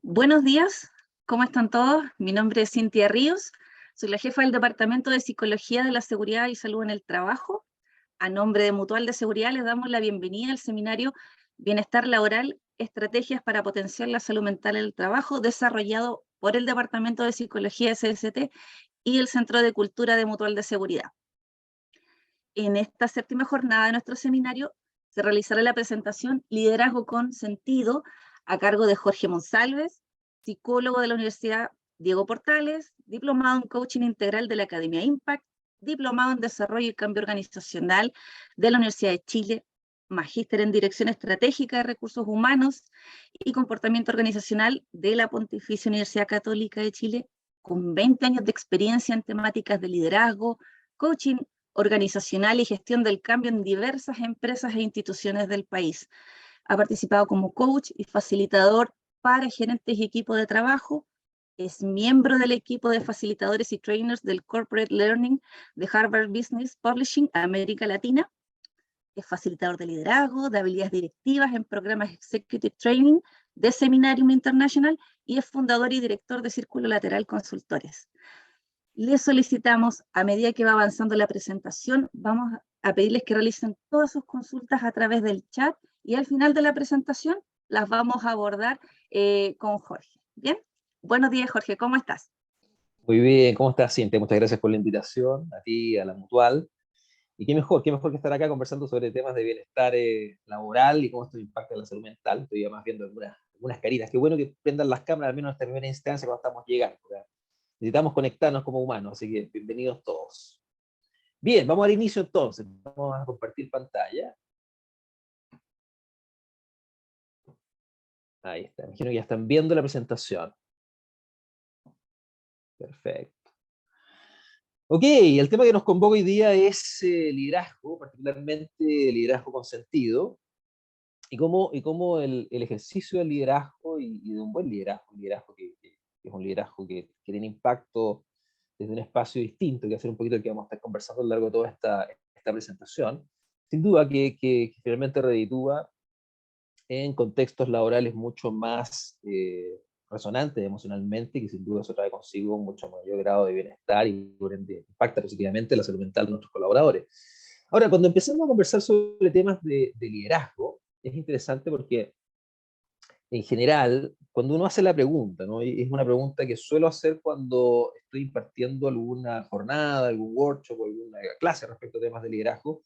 Buenos días, ¿cómo están todos? Mi nombre es Cintia Ríos, soy la jefa del Departamento de Psicología de la Seguridad y Salud en el Trabajo. A nombre de Mutual de Seguridad les damos la bienvenida al seminario Bienestar Laboral, Estrategias para Potenciar la Salud Mental en el Trabajo, desarrollado por el Departamento de Psicología SST y el Centro de Cultura de Mutual de Seguridad. En esta séptima jornada de nuestro seminario se realizará la presentación Liderazgo con Sentido a cargo de Jorge Monsalves, psicólogo de la Universidad Diego Portales, diplomado en Coaching Integral de la Academia Impact, diplomado en Desarrollo y Cambio Organizacional de la Universidad de Chile, magíster en Dirección Estratégica de Recursos Humanos y Comportamiento Organizacional de la Pontificia Universidad Católica de Chile, con 20 años de experiencia en temáticas de liderazgo, coaching organizacional y gestión del cambio en diversas empresas e instituciones del país. Ha participado como coach y facilitador para gerentes y equipos de trabajo. Es miembro del equipo de facilitadores y trainers del Corporate Learning de Harvard Business Publishing América Latina. Es facilitador de liderazgo, de habilidades directivas en programas Executive Training de Seminarium International y es fundador y director de Círculo Lateral Consultores. Les solicitamos, a medida que va avanzando la presentación, vamos a pedirles que realicen todas sus consultas a través del chat y al final de la presentación las vamos a abordar con Jorge. ¿Bien? Buenos días, Jorge, ¿cómo estás? Muy bien, ¿cómo estás, Cintia? Muchas gracias por la invitación, a ti, a la Mutual. Y qué mejor que estar acá conversando sobre temas de bienestar laboral y cómo esto impacta en la salud mental. Estoy además viendo algunas caritas. Qué bueno que prendan las cámaras, al menos en esta primera instancia, cuando estamos llegando. ¿Verdad? Necesitamos conectarnos como humanos, así que bienvenidos todos. Bien, vamos al inicio entonces. Vamos a compartir pantalla. Ahí está, imagino que ya están viendo la presentación. Perfecto. Ok, el tema que nos convoca hoy día es liderazgo, particularmente liderazgo con sentido, y cómo el ejercicio del liderazgo y de un buen liderazgo, un liderazgo que es un liderazgo que tiene impacto desde un espacio distinto, que va a ser un poquito el que vamos a estar conversando a lo largo de toda esta presentación, sin duda que finalmente reditúa en contextos laborales mucho más resonantes emocionalmente, que sin duda eso trae consigo un mucho mayor grado de bienestar y por ende impacta positivamente la salud mental de nuestros colaboradores. Ahora, cuando empecemos a conversar sobre temas de liderazgo, es interesante porque en general, cuando uno hace la pregunta, ¿no? Y es una pregunta que suelo hacer cuando estoy impartiendo alguna jornada, algún workshop o alguna clase respecto a temas de liderazgo,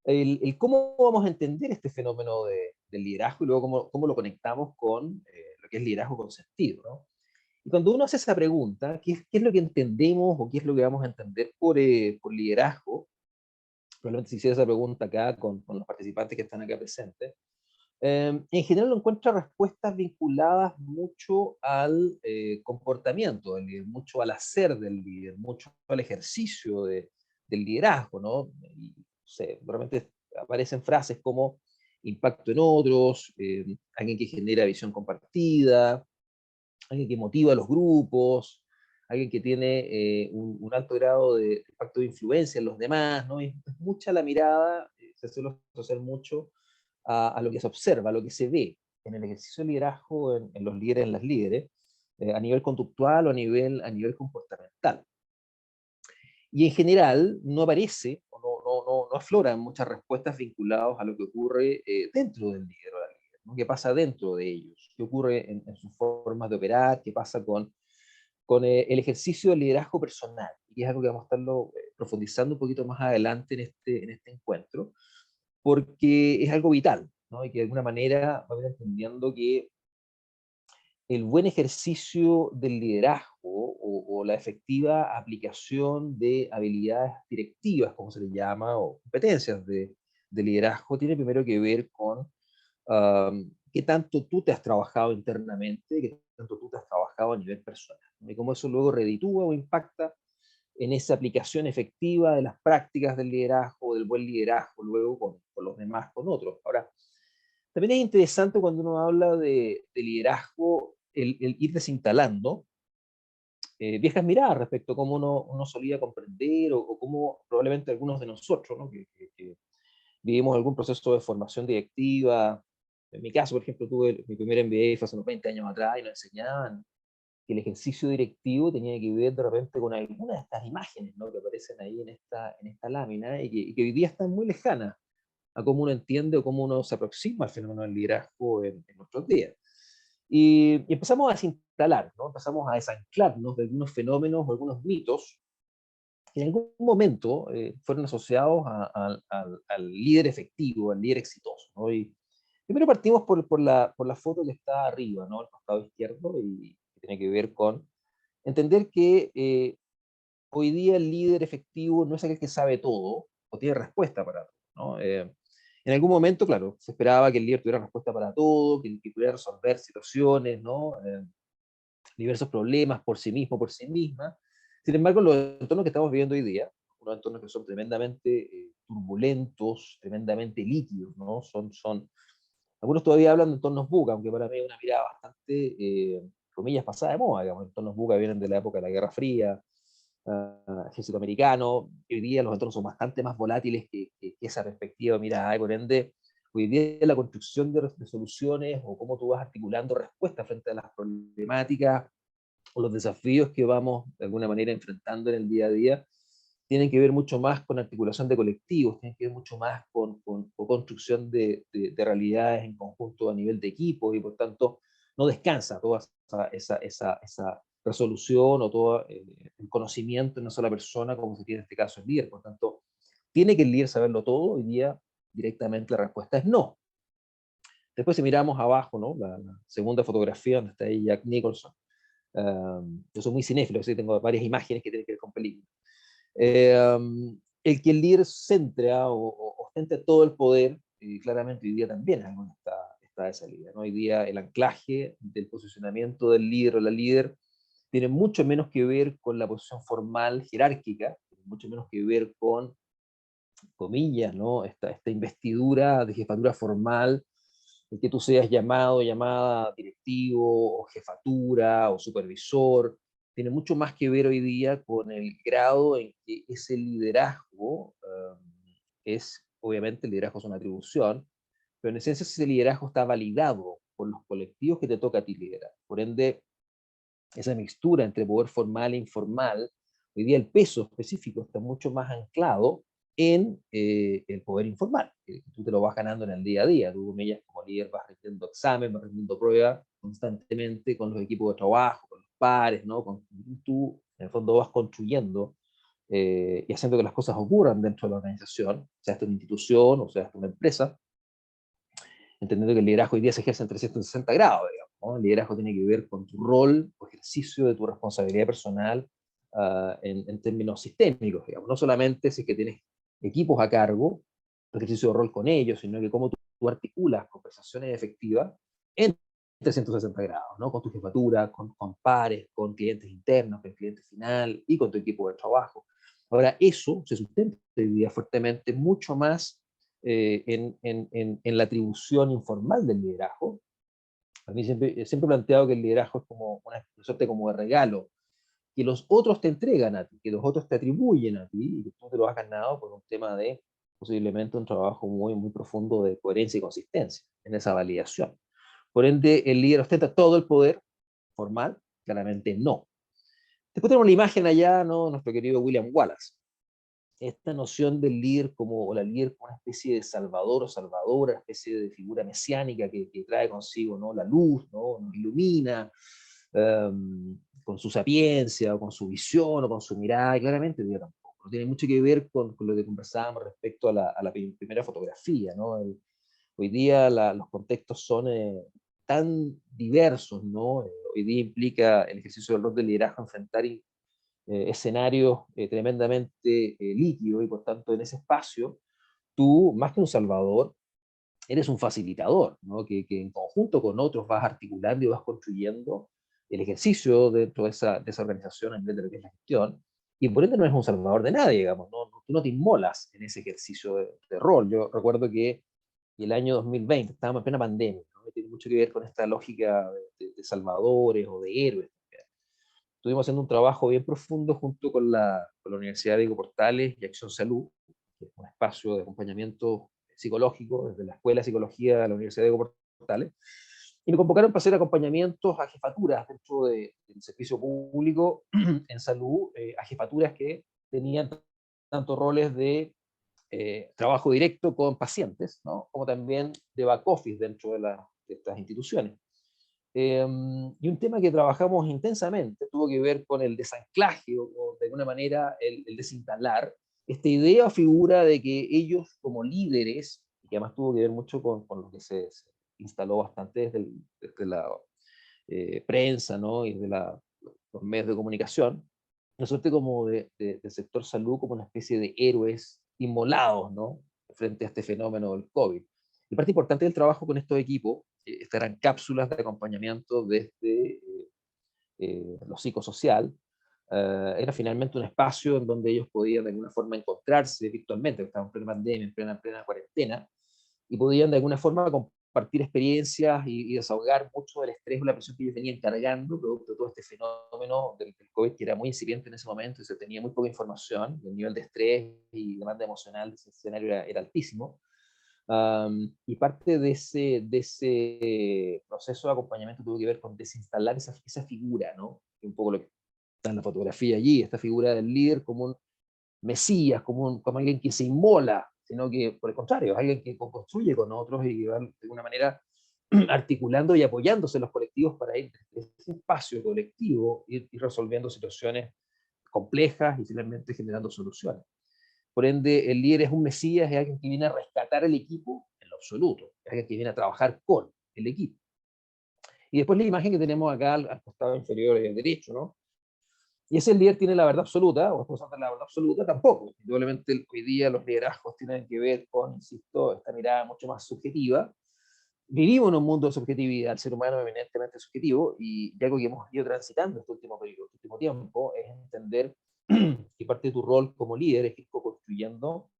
el cómo vamos a entender este fenómeno del liderazgo y luego cómo lo conectamos con lo que es liderazgo con sentido, ¿no? Y cuando uno hace esa pregunta, ¿qué es lo que entendemos o qué es lo que vamos a entender por liderazgo? Probablemente si hiciera esa pregunta acá con los participantes que están acá presentes, en general encuentra respuestas vinculadas mucho al comportamiento del líder, mucho al hacer del líder, mucho al ejercicio del liderazgo, ¿no? Y, no sé, realmente aparecen frases como impacto en otros, alguien que genera visión compartida, alguien que motiva a los grupos, alguien que tiene un alto grado de impacto de influencia en los demás, ¿no? Es mucha la mirada, se suele asociar mucho a lo que se observa, a lo que se ve en el ejercicio de liderazgo, en los líderes, en las líderes, a nivel conductual o a nivel comportamental. Y en general no aparece o no afloran muchas respuestas vinculadas a lo que ocurre dentro del líder o la líder, ¿no? ¿Qué pasa dentro de ellos? ¿Qué ocurre en sus formas de operar? ¿Qué pasa con el ejercicio del liderazgo personal? Y es algo que vamos a estarlo profundizando un poquito más adelante en este encuentro, porque es algo vital, ¿no? Y que de alguna manera va a ir entendiendo que el buen ejercicio del liderazgo o la efectiva aplicación de habilidades directivas, como se les llama, o competencias de liderazgo, tiene primero que ver con qué tanto tú te has trabajado internamente, qué tanto tú te has trabajado a nivel personal, ¿no? Y cómo eso luego reditúa o impacta en esa aplicación efectiva de las prácticas del liderazgo, del buen liderazgo, luego con los demás, con otros. Ahora, también es interesante cuando uno habla de liderazgo, el ir desinstalando viejas miradas respecto a cómo uno solía comprender o cómo probablemente algunos de nosotros, ¿no? que vivimos algún proceso de formación directiva En mi caso, por ejemplo, tuve mi primer MBA fue hace unos 20 años atrás y nos enseñaban que el ejercicio directivo tenía que ver de repente con alguna de estas imágenes, ¿no? Que aparecen ahí en esta lámina y que hoy día están muy lejanas a cómo uno entiende o cómo uno se aproxima al fenómeno del liderazgo en nuestros días. Y empezamos a desinstalar, ¿no? Empezamos a desanclarnos de algunos fenómenos o algunos mitos que en algún momento fueron asociados al líder efectivo, al líder exitoso, ¿no? Y primero partimos por la foto que está arriba, ¿no? Al costado izquierdo, y que tiene que ver con entender que hoy día el líder efectivo no es aquel que sabe todo o tiene respuesta para todo, ¿no? En algún momento, claro, se esperaba que el líder tuviera respuesta para todo, que pudiera resolver situaciones, ¿no? Diversos problemas por sí mismo, por sí misma. Sin embargo, los entornos que estamos viviendo hoy día, unos entornos que son tremendamente turbulentos, tremendamente líquidos, ¿no? Algunos todavía hablan de entornos VUCA, aunque para mí es una mirada bastante, comillas, pasada de moda, digamos. Entornos VUCA vienen de la época de la Guerra Fría, ejército americano. Hoy día los entornos son bastante más volátiles que esa perspectiva mirada, y por ende, hoy día la construcción de soluciones o cómo tú vas articulando respuestas frente a las problemáticas o los desafíos que vamos de alguna manera enfrentando en el día a día, tienen que ver mucho más con articulación de colectivos, tienen que ver mucho más con construcción de realidades en conjunto a nivel de equipo, y por tanto no descansa toda esa resolución o todo el conocimiento en una sola persona, como se tiene en este caso el líder. Por tanto, ¿tiene que el líder saberlo todo? Hoy día directamente la respuesta es no. Después, si miramos abajo, ¿no? La segunda fotografía, donde está ahí Jack Nicholson. Yo soy muy cinéfilo, así tengo varias imágenes que tienen que ver con películas. El que el líder centra o ostente todo el poder, claramente hoy día también es algo que está de salida, ¿no? Hoy día el anclaje del posicionamiento del líder o la líder tiene mucho menos que ver con la posición formal jerárquica, tiene mucho menos que ver con, comillas, ¿no? Esta investidura de jefatura formal, el que tú seas llamado, llamada directivo, o jefatura, o supervisor, tiene mucho más que ver hoy día con el grado en que ese liderazgo es, obviamente el liderazgo es una atribución, pero en esencia ese liderazgo está validado por los colectivos que te toca a ti liderar. Por ende, esa mixtura entre poder formal e informal, hoy día el peso específico está mucho más anclado en el poder informal, que tú te lo vas ganando en el día a día. Tú, con ellas como líder, vas rindiendo examen, vas rindiendo pruebas constantemente con los equipos de trabajo, con los pares, ¿no? Tú, en el fondo, vas construyendo y haciendo que las cosas ocurran dentro de la organización, sea esta una institución o sea esta una empresa, entendiendo que el liderazgo hoy día se ejerce en 360 grados, digamos, ¿no? El liderazgo tiene que ver con tu rol o ejercicio de tu responsabilidad personal en términos sistémicos, digamos. No solamente si es que tienes equipos a cargo, tu ejercicio de rol con ellos, sino que cómo tú articulas conversaciones efectivas en 360 grados, ¿no? Con tu jefatura, con pares, con clientes internos, con el cliente final y con tu equipo de trabajo. Ahora, eso se sustenta hoy día fuertemente mucho más en la atribución informal del liderazgo. A mí siempre he planteado que el liderazgo es como una suerte como de regalo, que los otros te entregan a ti, que los otros te atribuyen a ti, y que tú te lo has ganado por un tema de posiblemente un trabajo muy, muy profundo de coherencia y consistencia en esa validación. Por ende, el líder ostenta todo el poder formal, claramente no. Después tenemos la imagen allá, ¿no? Nuestro querido William Wallace, esta noción del líder como, o la líder como una especie de salvador o salvadora, una especie de figura mesiánica que trae consigo, ¿no? La luz, ¿no? Nos ilumina con su sapiencia, o con su visión, o con su mirada, y claramente hoy día tampoco. No tiene mucho que ver con lo que conversábamos respecto a la primera fotografía, ¿no? Hoy día los contextos son tan diversos, ¿no? Hoy día implica el ejercicio del rol de liderazgo enfrentar escenarios tremendamente líquidos, y por tanto en ese espacio tú, más que un salvador, eres un facilitador, ¿no? Que en conjunto con otros vas articulando y vas construyendo el ejercicio dentro de esa organización a nivel de lo que es la gestión, y por ende no eres un salvador de nadie, digamos, ¿no? Tú no te inmolas en ese ejercicio de rol. Yo recuerdo que el año 2020, estábamos en plena pandemia, ¿no? Tiene mucho que ver con esta lógica de salvadores o de héroes. Estuvimos haciendo un trabajo bien profundo junto con la Universidad de Diego Portales y Acción Salud, que es un espacio de acompañamiento psicológico desde la Escuela de Psicología de la Universidad de Diego portales, y me convocaron para hacer acompañamientos a jefaturas dentro del servicio público en salud, a jefaturas que tenían tanto roles de trabajo directo con pacientes, ¿no? Como también de back office dentro de estas instituciones. Y un tema que trabajamos intensamente tuvo que ver con el desanclaje o de alguna manera el desinstalar esta idea o figura de que ellos como líderes, y que además tuvo que ver mucho con lo que se instaló bastante desde la prensa, ¿no? Y de los medios de comunicación, una suerte como del sector salud como una especie de héroes inmolados, ¿no? Frente a este fenómeno del COVID. Y parte importante del trabajo con estos equipos estarán cápsulas de acompañamiento desde lo psicosocial. Era finalmente un espacio en donde ellos podían de alguna forma encontrarse virtualmente, estaban en plena pandemia, en plena cuarentena, y podían de alguna forma compartir experiencias y desahogar mucho del estrés o la presión que ellos venían cargando producto de todo este fenómeno del COVID, que era muy incipiente en ese momento y se tenía muy poca información, y el nivel de estrés y demanda emocional de ese escenario era altísimo. Y parte de ese proceso de acompañamiento tuvo que ver con desinstalar esa figura, ¿no? Un poco lo que está en la fotografía allí, esta figura del líder como un mesías, como alguien que se inmola, sino que por el contrario, es alguien que construye con otros y que va de alguna manera articulando y apoyándose en los colectivos para ir desde ese espacio colectivo ir resolviendo situaciones complejas y finalmente generando soluciones. Por ende, el líder es un mesías, es alguien que viene a rescatar el equipo en lo absoluto, es alguien que viene a trabajar con el equipo. Y después la imagen que tenemos acá al costado inferior derecho, ¿no? Y ese líder tiene la verdad absoluta, o es de la verdad absoluta, tampoco. Indudablemente hoy día los liderazgos tienen que ver con, insisto, esta mirada mucho más subjetiva. Vivimos en un mundo de subjetividad, el ser humano es eminentemente subjetivo, y algo que hemos ido transitando este último periodo, este último tiempo, es entender que parte de tu rol como líder es ir construyendo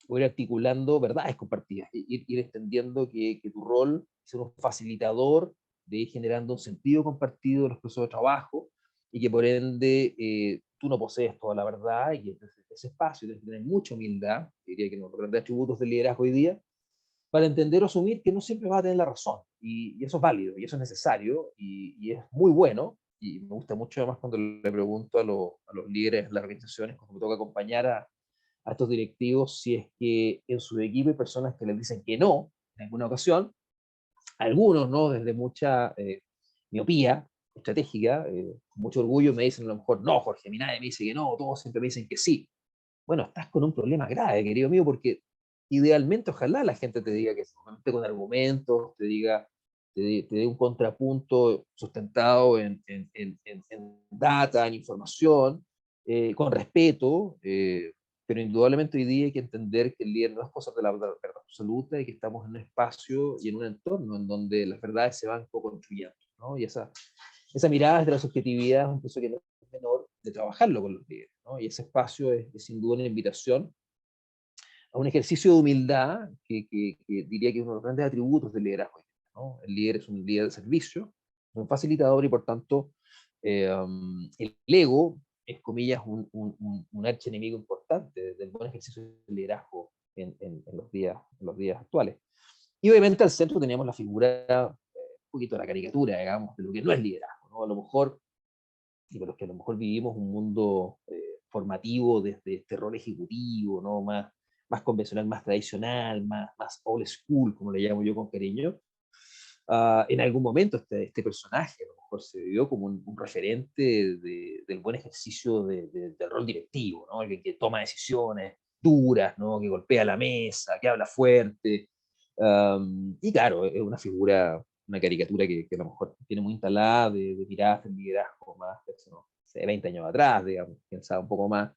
o ir articulando verdades compartidas, ir entendiendo que tu rol es un facilitador de ir generando un sentido compartido de los procesos de trabajo, y que por ende tú no posees toda la verdad, y que desde ese espacio tienes que tener mucha humildad, diría que uno de los grandes atributos del liderazgo hoy día, para entender o asumir que no siempre vas a tener la razón, y eso es válido, y eso es necesario, y es muy bueno, y me gusta mucho además cuando le pregunto a los líderes de las organizaciones, cuando me toca acompañar a estos directivos, si es que en su equipo hay personas que les dicen que no, en alguna ocasión, algunos, ¿no? Desde mucha miopía estratégica, con mucho orgullo me dicen a lo mejor, no, Jorge, a mí nadie me dice que no, todos siempre me dicen que sí. Bueno, estás con un problema grave, querido mío, porque idealmente ojalá la gente te diga que sí, con argumentos, te dé un contrapunto sustentado en data, en información, con respeto, pero indudablemente hoy día hay que entender que el líder no es cosa de la verdad absoluta, y que estamos en un espacio y en un entorno en donde las verdades se van co-construyendo, ¿no? Y esa mirada desde la subjetividad es un proceso que no es menor de trabajarlo con los líderes, ¿no? Y ese espacio es sin duda una invitación a un ejercicio de humildad que diría que es uno de los grandes atributos del liderazgo, ¿no? El líder es un líder de servicio, un facilitador, y por tanto el ego es, comillas, un archienemigo importante del buen ejercicio del liderazgo en los días actuales. Y obviamente al centro teníamos la figura, un poquito de la caricatura, digamos, de lo que no es liderazgo, ¿no? A lo mejor, y para los que a lo mejor vivimos un mundo formativo desde este rol ejecutivo, ¿no? Más convencional, más tradicional, más old school, como le llamo yo con cariño, en algún momento este personaje a lo mejor se vio como un referente del buen ejercicio del rol directivo, ¿no? Alguien que toma decisiones duras, ¿no? Que golpea la mesa, que habla fuerte. Y claro, es una figura, una caricatura que a lo mejor tiene muy instalada de miradas del liderazgo más de, no sé, 20 años atrás, digamos, quién sabe, un poco más.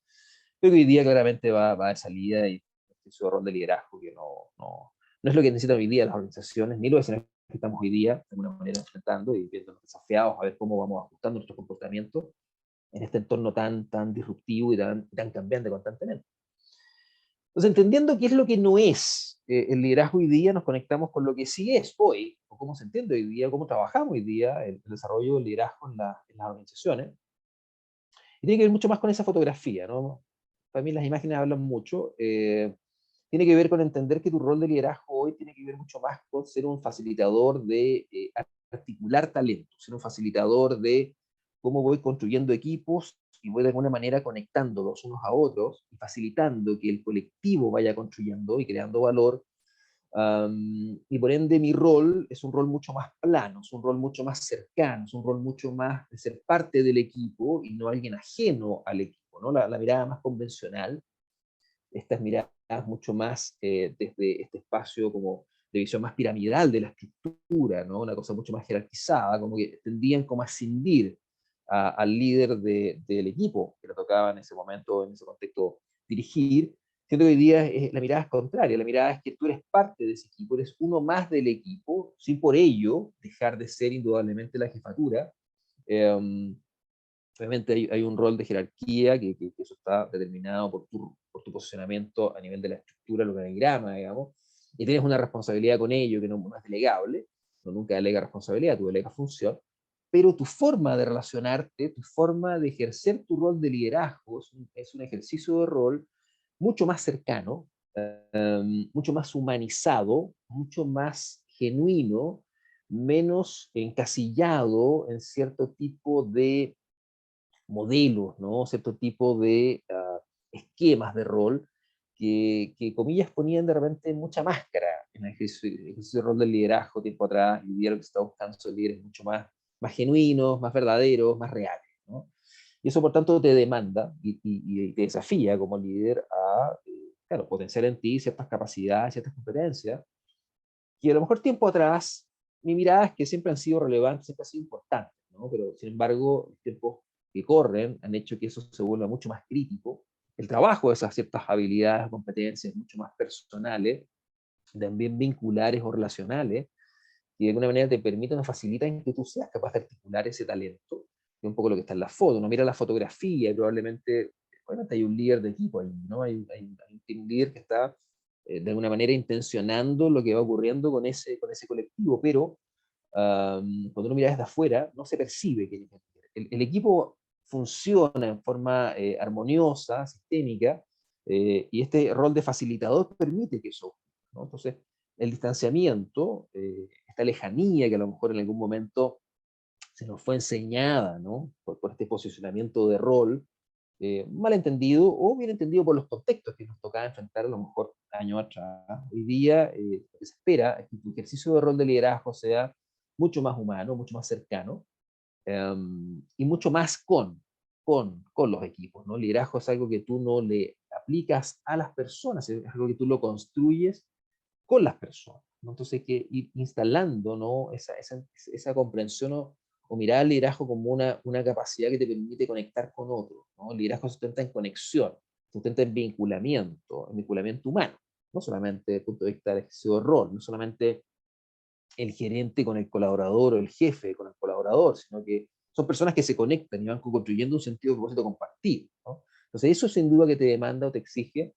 Pero que hoy día claramente va de salida, y su rol de liderazgo que no es lo que necesitan hoy día las organizaciones, ni los escenarios que estamos hoy día de alguna manera enfrentando y viéndonos desafiados a ver cómo vamos ajustando nuestros comportamientos en este entorno tan disruptivo y tan cambiante constantemente. Entonces, entendiendo qué es lo que no es el liderazgo hoy día, nos conectamos con lo que sí es hoy, o cómo se entiende hoy día, cómo trabajamos hoy día el desarrollo del liderazgo en las organizaciones. Y tiene que ver mucho más con esa fotografía, ¿no? Para mí las imágenes hablan mucho. tiene que ver con entender que tu rol de liderazgo hoy tiene que ver mucho más con ser un facilitador de articular talento, ser un facilitador de cómo voy construyendo equipos y voy de alguna manera conectándolos unos a otros y facilitando que el colectivo vaya construyendo y creando valor. Y por ende mi rol es un rol mucho más plano, es un rol mucho más cercano, es un rol mucho más de ser parte del equipo y no alguien ajeno al equipo, ¿no? La mirada más convencional, estas miradas mucho más desde este espacio como de visión más piramidal de la estructura, ¿no? Una cosa mucho más jerarquizada, como que tendían como a ascindir al líder del equipo que le tocaba en ese momento, en ese contexto, dirigir. Siento que hoy día la mirada es contraria, la mirada es que tú eres parte de ese equipo, eres uno más del equipo, sin por ello dejar de ser indudablemente la jefatura. Eh, Obviamente hay un rol de jerarquía que eso está determinado por tu posicionamiento a nivel de la estructura, el organigrama, digamos, y tienes una responsabilidad con ello que no es delegable, no nunca delega responsabilidad, tú delegas función, pero tu forma de relacionarte, tu forma de ejercer tu rol de liderazgo es un ejercicio de rol mucho más cercano, mucho más humanizado, mucho más genuino, menos encasillado en cierto tipo de modelos, ¿no? Cierto tipo de esquemas de rol comillas, ponían de repente mucha máscara en el ejercicio de rol del liderazgo tiempo atrás, y hoy día lo que se está buscando son líderes mucho más genuinos, más verdaderos, más reales, ¿no? Y eso, por tanto, te demanda y te desafía como líder a, claro, potenciar en ti ciertas capacidades, ciertas competencias, que a lo mejor tiempo atrás, mi mirada es que siempre han sido relevantes, siempre han sido importantes, ¿no? Pero sin embargo, los tiempos que corren han hecho que eso se vuelva mucho más crítico. El trabajo de esas ciertas habilidades, competencias mucho más personales, también vinculares o relacionales, que de alguna manera te permiten o facilitan que tú seas capaz de articular ese talento, que es un poco lo que está en la foto. Uno mira la fotografía y probablemente, bueno, hay un líder de equipo ahí, ¿no? Hay un team leader que está de alguna manera intencionando lo que va ocurriendo con ese colectivo, pero cuando uno mira desde afuera, no se percibe que el equipo funciona en forma armoniosa, sistémica, y este rol de facilitador permite que eso ocurra, ¿no? Entonces, el distanciamiento, esta lejanía que a lo mejor en algún momento se nos fue enseñada, ¿no? Por este posicionamiento de rol, mal entendido o bien entendido por los contextos que nos tocaba enfrentar a lo mejor años atrás. Hoy día lo que se espera es que tu ejercicio de rol de liderazgo sea mucho más humano, mucho más cercano, y mucho más con los equipos, ¿no? Liderazgo es algo que tú no le aplicas a las personas, es algo que tú lo construyes con las personas, ¿no? Entonces hay que ir instalando, ¿no? esa comprensión o mirar al liderazgo como una capacidad que te permite conectar con otros, ¿no? El liderazgo se sustenta en conexión, se sustenta en vinculamiento humano, no solamente desde el punto de vista del ejercicio de rol, no solamente el gerente con el colaborador o el jefe con el colaborador, sino que son personas que se conectan y van construyendo un sentido de propósito compartido, ¿no? Entonces eso sin duda que te demanda o te exige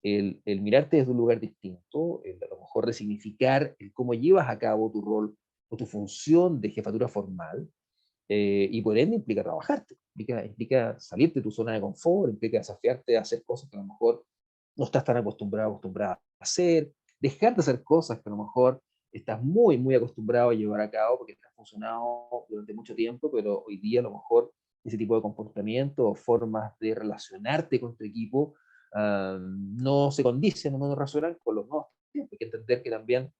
el mirarte desde un lugar distinto, el a lo mejor resignificar el cómo llevas a cabo tu rol o tu función de jefatura formal, y por ende implica trabajarte, implica salirte de tu zona de confort, implica desafiarte a hacer cosas que a lo mejor no estás tan acostumbrado a hacer, dejar de hacer cosas que a lo mejor estás muy acostumbrado a llevar a cabo porque te ha funcionado durante mucho tiempo, pero hoy día a lo mejor ese tipo de comportamiento o formas de relacionarte con tu equipo no se condicen, no resuenan con los nuevos tiempos. Hay que entender que también,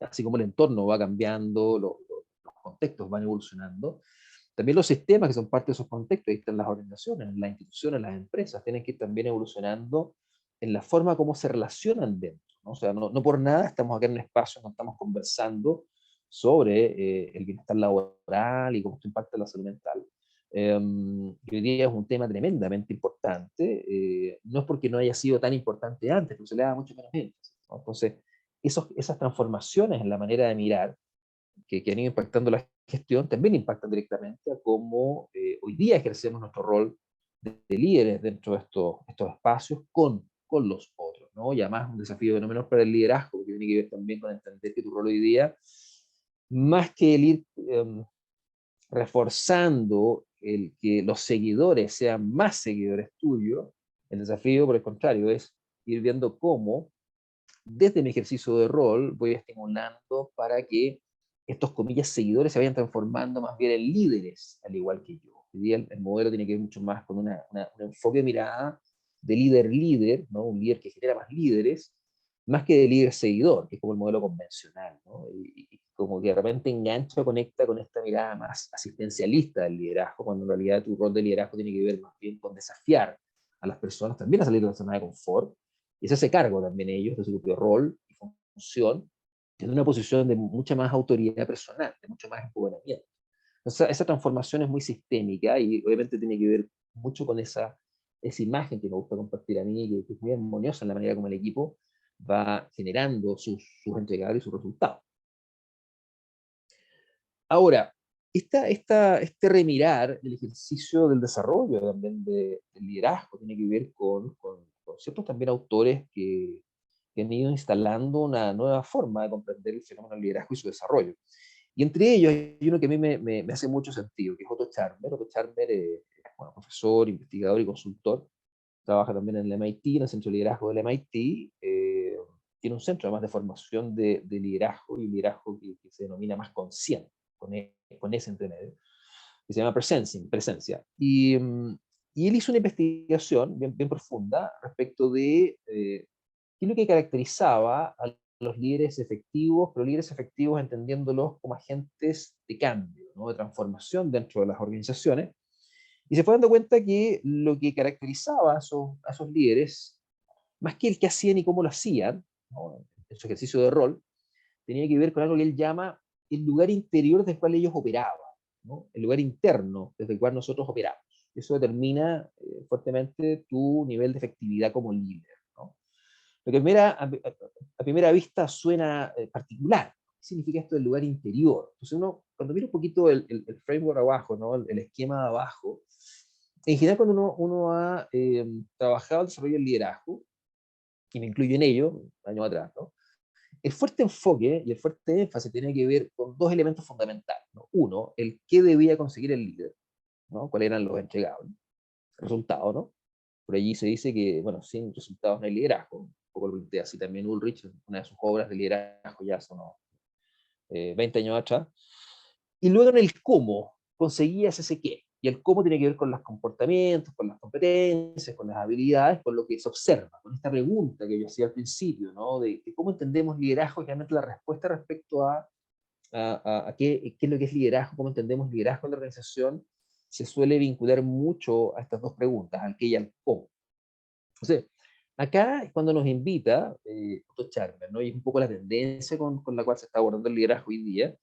así como el entorno va cambiando, los contextos van evolucionando, también los sistemas que son parte de esos contextos, ahí están las organizaciones, las instituciones, las empresas, tienen que ir también evolucionando en la forma como se relacionan dentro, ¿no? O sea, no por nada estamos acá en un espacio, no estamos conversando sobre el bienestar laboral y cómo esto impacta la salud mental. Y hoy día es un tema tremendamente importante, no es porque no haya sido tan importante antes, pero se le da mucho menos énfasis, ¿no? Entonces, esas transformaciones en la manera de mirar que han ido impactando la gestión también impactan directamente a cómo hoy día ejercemos nuestro rol de líderes dentro de estos espacios con los otros, ¿no? Y además un desafío no menor para el liderazgo, que tiene que ver también con entender que tu rol hoy día, más que el ir reforzando el que los seguidores sean más seguidores tuyos, el desafío, por el contrario, es ir viendo cómo desde mi ejercicio de rol voy estimulando para que estos, comillas, seguidores se vayan transformando más bien en líderes, al igual que yo. Hoy día el modelo tiene que ver mucho más con un enfoque de mirada de líder-líder, ¿no? Un líder que genera más líderes, más que de líder-seguidor, que es como el modelo convencional, ¿no? Y como que de repente engancha o conecta con esta mirada más asistencialista del liderazgo, cuando en realidad tu rol de liderazgo tiene que ver más bien con desafiar a las personas también a salir de la zona de confort, y se hace cargo también ellos de su propio rol y función, en una posición de mucha más autoridad personal, de mucho más empoderamiento. Esa transformación es muy sistémica y obviamente tiene que ver mucho con esa imagen que me gusta compartir a mí, que es muy armoniosa en la manera como el equipo va generando sus entregables y sus resultados. Ahora, este remirar el ejercicio del desarrollo también del liderazgo tiene que ver con ciertos también autores que han ido instalando una nueva forma de comprender el fenómeno del liderazgo y su desarrollo. Y entre ellos hay uno que a mí me hace mucho sentido, que es Otto Scharmer. Otto Scharmer es bueno, profesor, investigador y consultor. Trabaja también en el MIT, en el Centro de Liderazgo del MIT. Tiene un centro además de formación de liderazgo y liderazgo que se denomina más consciente, con ese entre medio, que se llama presencia. Y él hizo una investigación bien profunda respecto de qué es lo que caracterizaba a los líderes efectivos, pero líderes efectivos entendiéndolos como agentes de cambio, ¿no? De transformación dentro de las organizaciones. Y se fue dando cuenta que lo que caracterizaba a esos líderes, más que el que hacían y cómo lo hacían, ¿no? En su ejercicio de rol, tenía que ver con algo que él llama el lugar interior desde el cual ellos operaban, ¿no? El lugar interno desde el cual nosotros operamos. Eso determina fuertemente tu nivel de efectividad como líder, ¿no? Lo que a primera vista suena particular. ¿Qué significa esto del lugar interior? Entonces uno, cuando mira un poquito el framework abajo, ¿no? El esquema de abajo, en general cuando uno ha trabajado el desarrollo del liderazgo, y me incluyo en ello, años atrás, ¿no? El fuerte enfoque y el fuerte énfasis tiene que ver con dos elementos fundamentales, ¿no? Uno, el qué debía conseguir el líder, ¿no? ¿Cuáles eran los entregables? Resultados, ¿no? Por allí se dice que, bueno, sin resultados no hay liderazgo. Un poco lo plantea así también Ulrich, en una de sus obras de liderazgo ya hace unos 20 años atrás. Y luego en el cómo conseguías ese qué. Y el cómo tiene que ver con los comportamientos, con las competencias, con las habilidades, con lo que se observa, con esta pregunta que yo hacía al principio, ¿no? De cómo entendemos liderazgo, y realmente la respuesta respecto a qué es lo que es liderazgo, cómo entendemos liderazgo en la organización, se suele vincular mucho a estas dos preguntas, al qué y al cómo. Entonces, acá es cuando nos invita Otto Scharmer, ¿no? Y es un poco la tendencia con la cual se está abordando el liderazgo hoy día,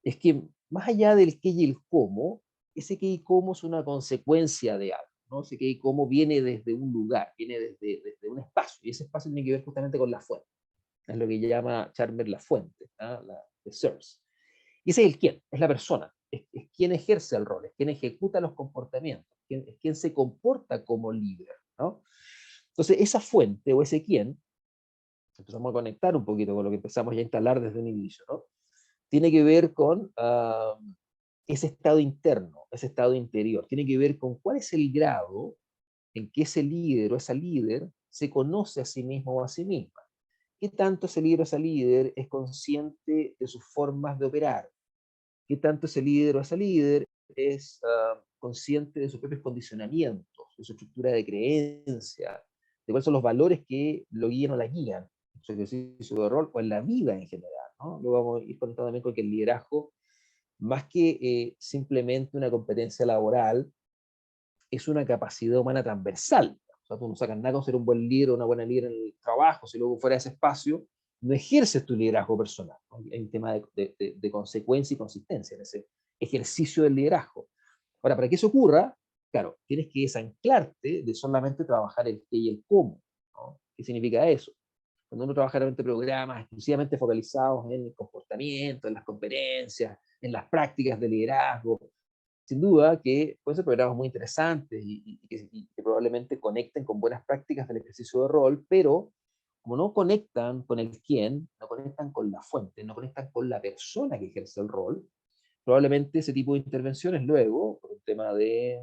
es que más allá del qué y el cómo, ese qué y cómo es una consecuencia de algo, ¿no? Ese qué y cómo viene desde un lugar, viene desde un espacio, y ese espacio tiene que ver justamente con la fuente. Es lo que llama Charmer la fuente, ¿no? The source. Y ese es el quién, es la persona, es quien ejerce el rol, es quien ejecuta los comportamientos, es quien se comporta como líder, ¿no? Entonces, esa fuente o ese quién, empezamos a conectar un poquito con lo que empezamos ya a instalar desde un inicio, ¿no? Tiene que ver con ese estado interno, ese estado interior. Tiene que ver con cuál es el grado en que ese líder o esa líder se conoce a sí mismo o a sí misma. ¿Qué tanto ese líder o esa líder es consciente de sus formas de operar? ¿Qué tanto ese líder o esa líder es consciente de sus propios condicionamientos, de su estructura de creencia, de cuáles son los valores que lo guían o la guían en su ejercicio de rol o en la vida en general, ¿no? Luego vamos a ir contando también con que el liderazgo, más que simplemente una competencia laboral, es una capacidad humana transversal. O sea, tú no sacas nada con ser un buen líder o una buena líder en el trabajo, si luego fuera de ese espacio, no ejerces tu liderazgo personal, ¿no? Hay un tema de consecuencia y consistencia en ese ejercicio del liderazgo. Ahora, para que eso ocurra, claro, tienes que desanclarte de solamente trabajar el qué y el cómo, ¿no? ¿Qué significa eso? Cuando uno trabaja realmente programas exclusivamente focalizados en el comportamiento, en las competencias, en las prácticas de liderazgo, sin duda que pueden ser programas muy interesantes y que probablemente conecten con buenas prácticas del ejercicio de rol, pero como no conectan con el quién, no conectan con la fuente, no conectan con la persona que ejerce el rol, probablemente ese tipo de intervenciones luego, por un tema de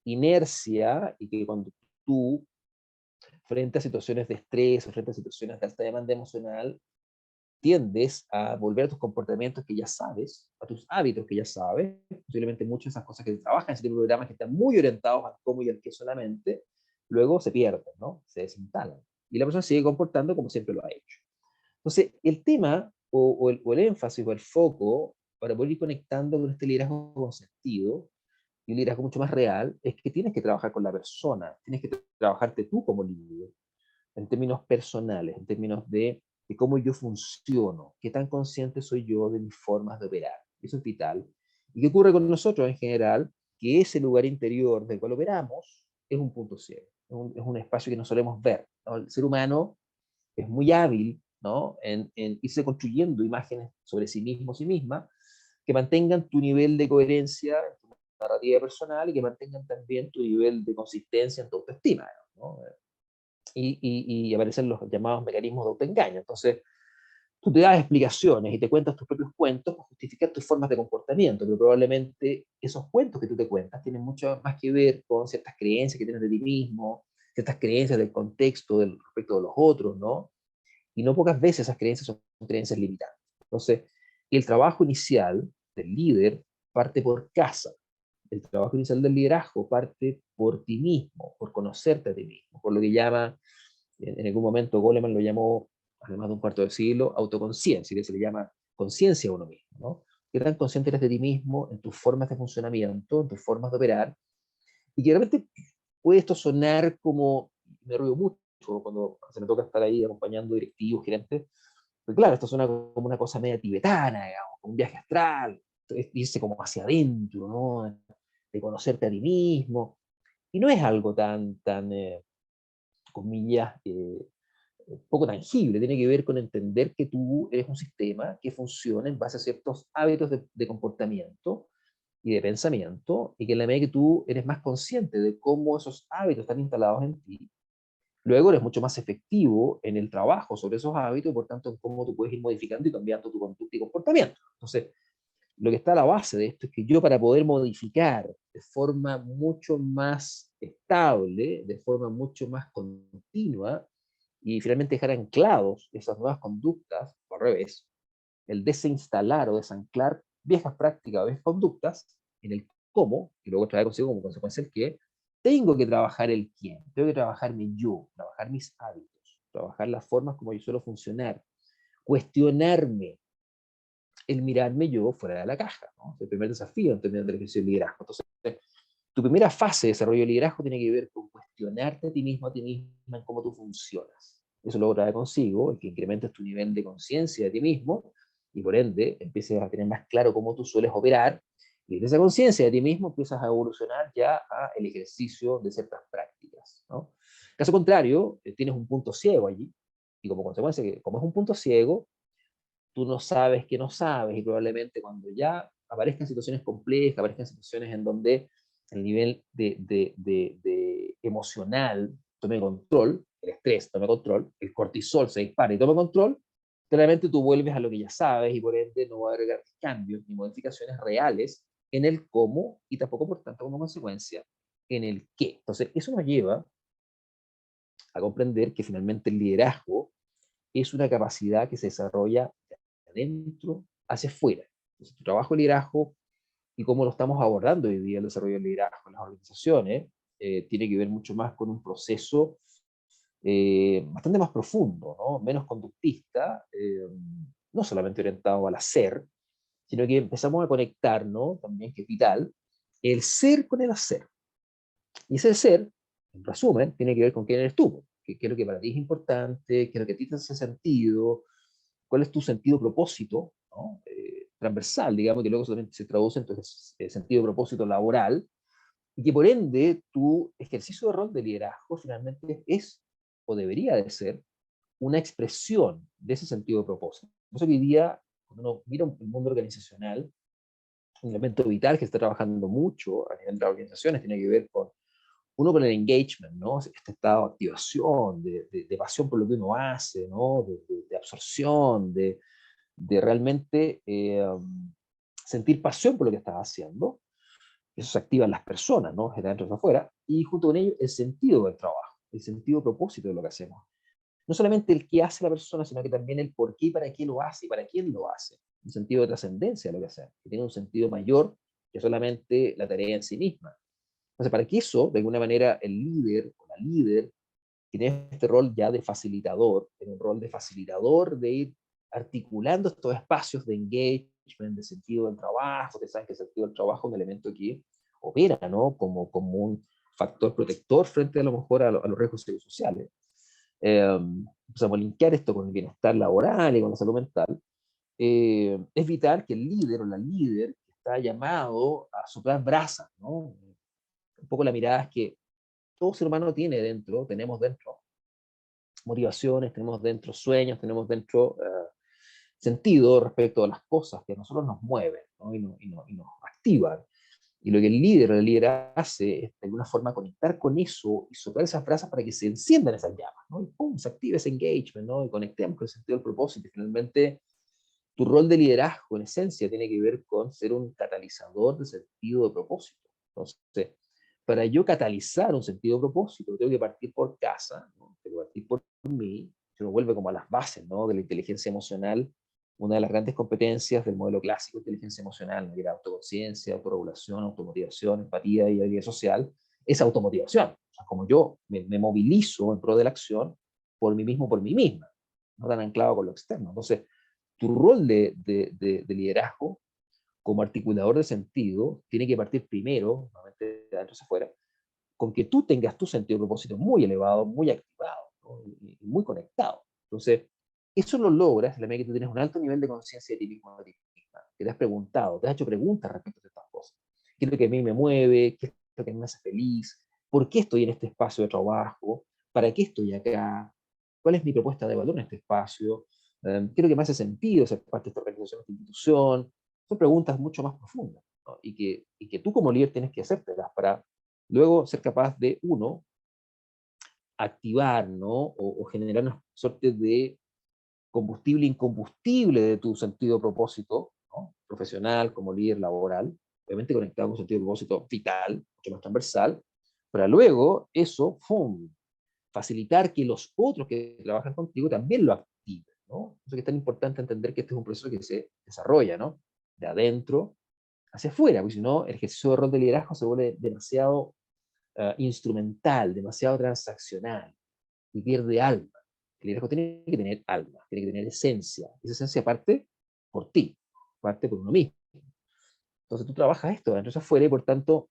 inercia, y que cuando tú frente a situaciones de estrés o frente a situaciones de alta demanda emocional, tiendes a volver a tus comportamientos que ya sabes, a tus hábitos que ya sabes, posiblemente muchas de esas cosas que trabajan en ese tipo de programas que están muy orientados al cómo y al qué solamente, luego se pierden, ¿no? Se desinstalan. Y la persona sigue comportando como siempre lo ha hecho. Entonces, el tema o el énfasis o el foco para poder ir conectando con este liderazgo con sentido y un liderazgo mucho más real es que tienes que trabajar con la persona, tienes que trabajarte tú como líder en términos personales, en términos de cómo yo funciono, qué tan consciente soy yo de mis formas de operar. Eso es vital. ¿Y qué ocurre con nosotros en general? Que ese lugar interior del cual operamos es un punto ciego, es un espacio que no solemos ver, ¿no? El ser humano es muy hábil, ¿no? en irse construyendo imágenes sobre sí mismo, sí misma, que mantengan tu nivel de coherencia en tu narrativa personal y que mantengan también tu nivel de consistencia en tu autoestima, ¿no? Y aparecen los llamados mecanismos de autoengaño. Entonces, tú te das explicaciones y te cuentas tus propios cuentos para justificar tus formas de comportamiento, pero probablemente esos cuentos que tú te cuentas tienen mucho más que ver con ciertas creencias que tienes de ti mismo, ciertas creencias del contexto respecto de los otros, ¿no? Y no pocas veces esas creencias son creencias limitantes. Entonces, el trabajo inicial del líder parte por casa. El trabajo inicial del liderazgo parte por ti mismo, por conocerte a ti mismo, por lo que llama, en algún momento Goleman lo llamó, hace más de un cuarto de siglo, autoconciencia, que se le llama conciencia a uno mismo, ¿no? ¿Qué tan consciente eres de ti mismo, en tus formas de funcionamiento, en tus formas de operar? Y que realmente puede esto sonar como, me río mucho cuando se me toca estar ahí acompañando directivos, gerentes, porque claro, esto suena como una cosa media tibetana, digamos, un viaje astral, irse como hacia adentro, ¿no? De conocerte a ti mismo. Y no es algo tan comillas, poco tangible, tiene que ver con entender que tú eres un sistema que funciona en base a ciertos hábitos de comportamiento y de pensamiento, y que en la medida que tú eres más consciente de cómo esos hábitos están instalados en ti, luego eres mucho más efectivo en el trabajo sobre esos hábitos y por tanto en cómo tú puedes ir modificando y cambiando tu conducta y comportamiento. Entonces, lo que está a la base de esto es que yo para poder modificar de forma mucho más estable, de forma mucho más continua y finalmente dejar anclados esas nuevas conductas, o al revés, el desinstalar o desanclar viejas prácticas o viejas conductas en el cómo, y luego trae consigo como consecuencia el qué, tengo que trabajar el quién, tengo que trabajar mi yo, trabajar mis hábitos, trabajar las formas como yo suelo funcionar, cuestionarme, el mirarme yo fuera de la caja, ¿no? El primer desafío en términos de ejercicio de liderazgo. Entonces, tu primera fase de desarrollo de liderazgo tiene que ver con cuestionarte a ti misma en cómo tú funcionas. Eso luego trae consigo el que incrementes tu nivel de conciencia de ti mismo y por ende empieces a tener más claro cómo tú sueles operar y de esa conciencia de ti mismo empiezas a evolucionar ya a el ejercicio de ciertas prácticas, ¿no? Caso contrario, tienes un punto ciego allí y como consecuencia, como es un punto ciego, tú no sabes que no sabes y probablemente cuando ya aparezcan situaciones complejas, aparezcan situaciones en donde el nivel de emocional tome control, el estrés tome control, el cortisol se dispara y tome control, claramente tú vuelves a lo que ya sabes y por ende no va a agregar cambios ni modificaciones reales en el cómo y tampoco por tanto como consecuencia en el qué. Entonces eso nos lleva a comprender que finalmente el liderazgo es una capacidad que se desarrolla de adentro hacia afuera. Entonces, tu trabajo de liderazgo y cómo lo estamos abordando hoy día el desarrollo del liderazgo en las organizaciones tiene que ver mucho más con un proceso bastante más profundo, ¿no? Menos conductista, no solamente orientado al hacer, sino que empezamos a conectarnos, también que es vital, el ser con el hacer. Y ese ser, en resumen, tiene que ver con quién eres tú, qué es lo que para ti es importante, qué es lo que a ti te hace sentido, cuál es tu sentido propósito, ¿no? Transversal, digamos, que luego solamente se traduce en tu sentido propósito laboral, y que por ende tu ejercicio de rol de liderazgo finalmente es o debería de ser una expresión de ese sentido de propósito. Por eso que hoy día, cuando uno mira el mundo organizacional, un elemento vital que está trabajando mucho a nivel de las organizaciones tiene que ver con uno con el engagement, ¿no? Este estado de activación, de pasión por lo que uno hace, ¿no? De absorción, de realmente sentir pasión por lo que estás haciendo. Eso se activa en las personas, ¿no? De adentro hacia afuera. Y junto con ello, el sentido del trabajo. el sentido propósito de lo que hacemos. No solamente el qué hace la persona, sino que también el por qué y para qué lo hace y para quién lo hace. Un sentido de trascendencia de lo que hacemos, que tiene un sentido mayor que solamente la tarea en sí misma. Entonces, para que eso, de alguna manera, el líder o la líder tiene este rol ya de facilitador, tiene un rol de facilitador de ir articulando estos espacios de engagement, de sentido del trabajo. Ustedes saben que el sentido del trabajo es un elemento que opera, ¿no? Como un factor protector frente a lo mejor a los riesgos psicosociales. Empezamos a linkear esto con el bienestar laboral y con la salud mental. Es vital que el líder o la líder está llamado a soplar brasas, ¿no? Un poco la mirada es que todo ser humano tiene dentro, tenemos dentro motivaciones, tenemos dentro sueños, tenemos dentro sentido respecto a las cosas que a nosotros nos mueven, ¿no? Y nos activan. Y lo que el líder o la líder hace es de alguna forma conectar con eso y soplar esas brasas para que se enciendan esas llamas, ¿no? Y pum, se active ese engagement, ¿no? Y conectemos con el sentido del propósito. Y finalmente, tu rol de liderazgo, en esencia, tiene que ver con ser un catalizador de sentido de propósito. Entonces, para yo catalizar un sentido de propósito, tengo que partir por casa, ¿no? Tengo que partir por mí, se nos vuelve como a las bases, ¿no? De la inteligencia emocional, una de las grandes competencias del modelo clásico de inteligencia emocional, ¿no? Que era autoconciencia, autorregulación, automotivación, empatía y habilidad social, es automotivación. O sea, como yo me movilizo en pro de la acción por mí mismo, por mí misma, no tan anclado con lo externo. Entonces, tu rol de liderazgo como articulador de sentido tiene que partir primero, nuevamente de adentro hacia afuera, con que tú tengas tu sentido de propósito muy elevado, muy activado, ¿no? Y muy conectado. Entonces, eso lo logras en la medida que tú tienes un alto nivel de conciencia de ti mismo, de ti misma, que te has preguntado, te has hecho preguntas respecto a estas cosas. ¿Qué es lo que a mí me mueve? ¿Qué es lo que me hace feliz? ¿Por qué estoy en este espacio de trabajo? ¿Para qué estoy acá? ¿Cuál es mi propuesta de valor en este espacio? ¿Qué es lo que me hace sentido ser parte de esta organización, de esta institución? Son preguntas mucho más profundas, ¿no? Y que tú como líder tienes que hacértelas para luego ser capaz de, uno, activar, ¿no? O generar una suerte de combustible incombustible de tu sentido de propósito, ¿no? Profesional, como líder laboral, obviamente conectado con un sentido de propósito vital, mucho más transversal, para luego eso, ¡fum!, facilitar que los otros que trabajan contigo también lo activen, ¿no? Eso que es tan importante entender que este es un proceso que se desarrolla, ¿no? De adentro hacia afuera, porque si no, el ejercicio de rol de liderazgo se vuelve demasiado instrumental, demasiado transaccional y pierde alma. El liderazgo tiene que tener alma, tiene que tener esencia. Esa esencia parte por ti, parte por uno mismo. Entonces tú trabajas esto de adentro hacia afuera y por tanto,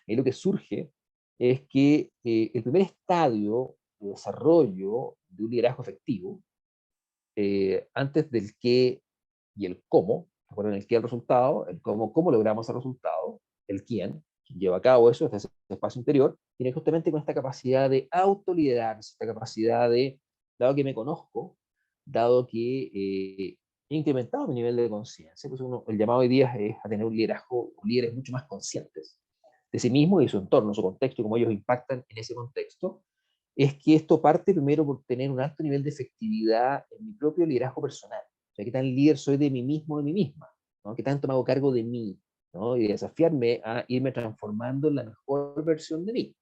ahí lo que surge es que el primer estadio de desarrollo de un liderazgo efectivo, antes del qué y el cómo, recuerden el qué el resultado, el cómo logramos el resultado, el quién lleva a cabo eso desde ese espacio interior, tiene justamente con esta capacidad de autoliderarse, esta capacidad de, dado que me conozco, dado que he incrementado mi nivel de conciencia, pues el llamado hoy día es a tener un liderazgo, líderes mucho más conscientes de sí mismo y de su entorno, su contexto, y cómo ellos impactan en ese contexto, es que esto parte primero por tener un alto nivel de efectividad en mi propio liderazgo personal. O sea, qué tan líder soy de mí mismo, de mí misma, ¿no? Qué tanto me hago cargo de mí, ¿no? Y desafiarme a irme transformando en la mejor versión de mí.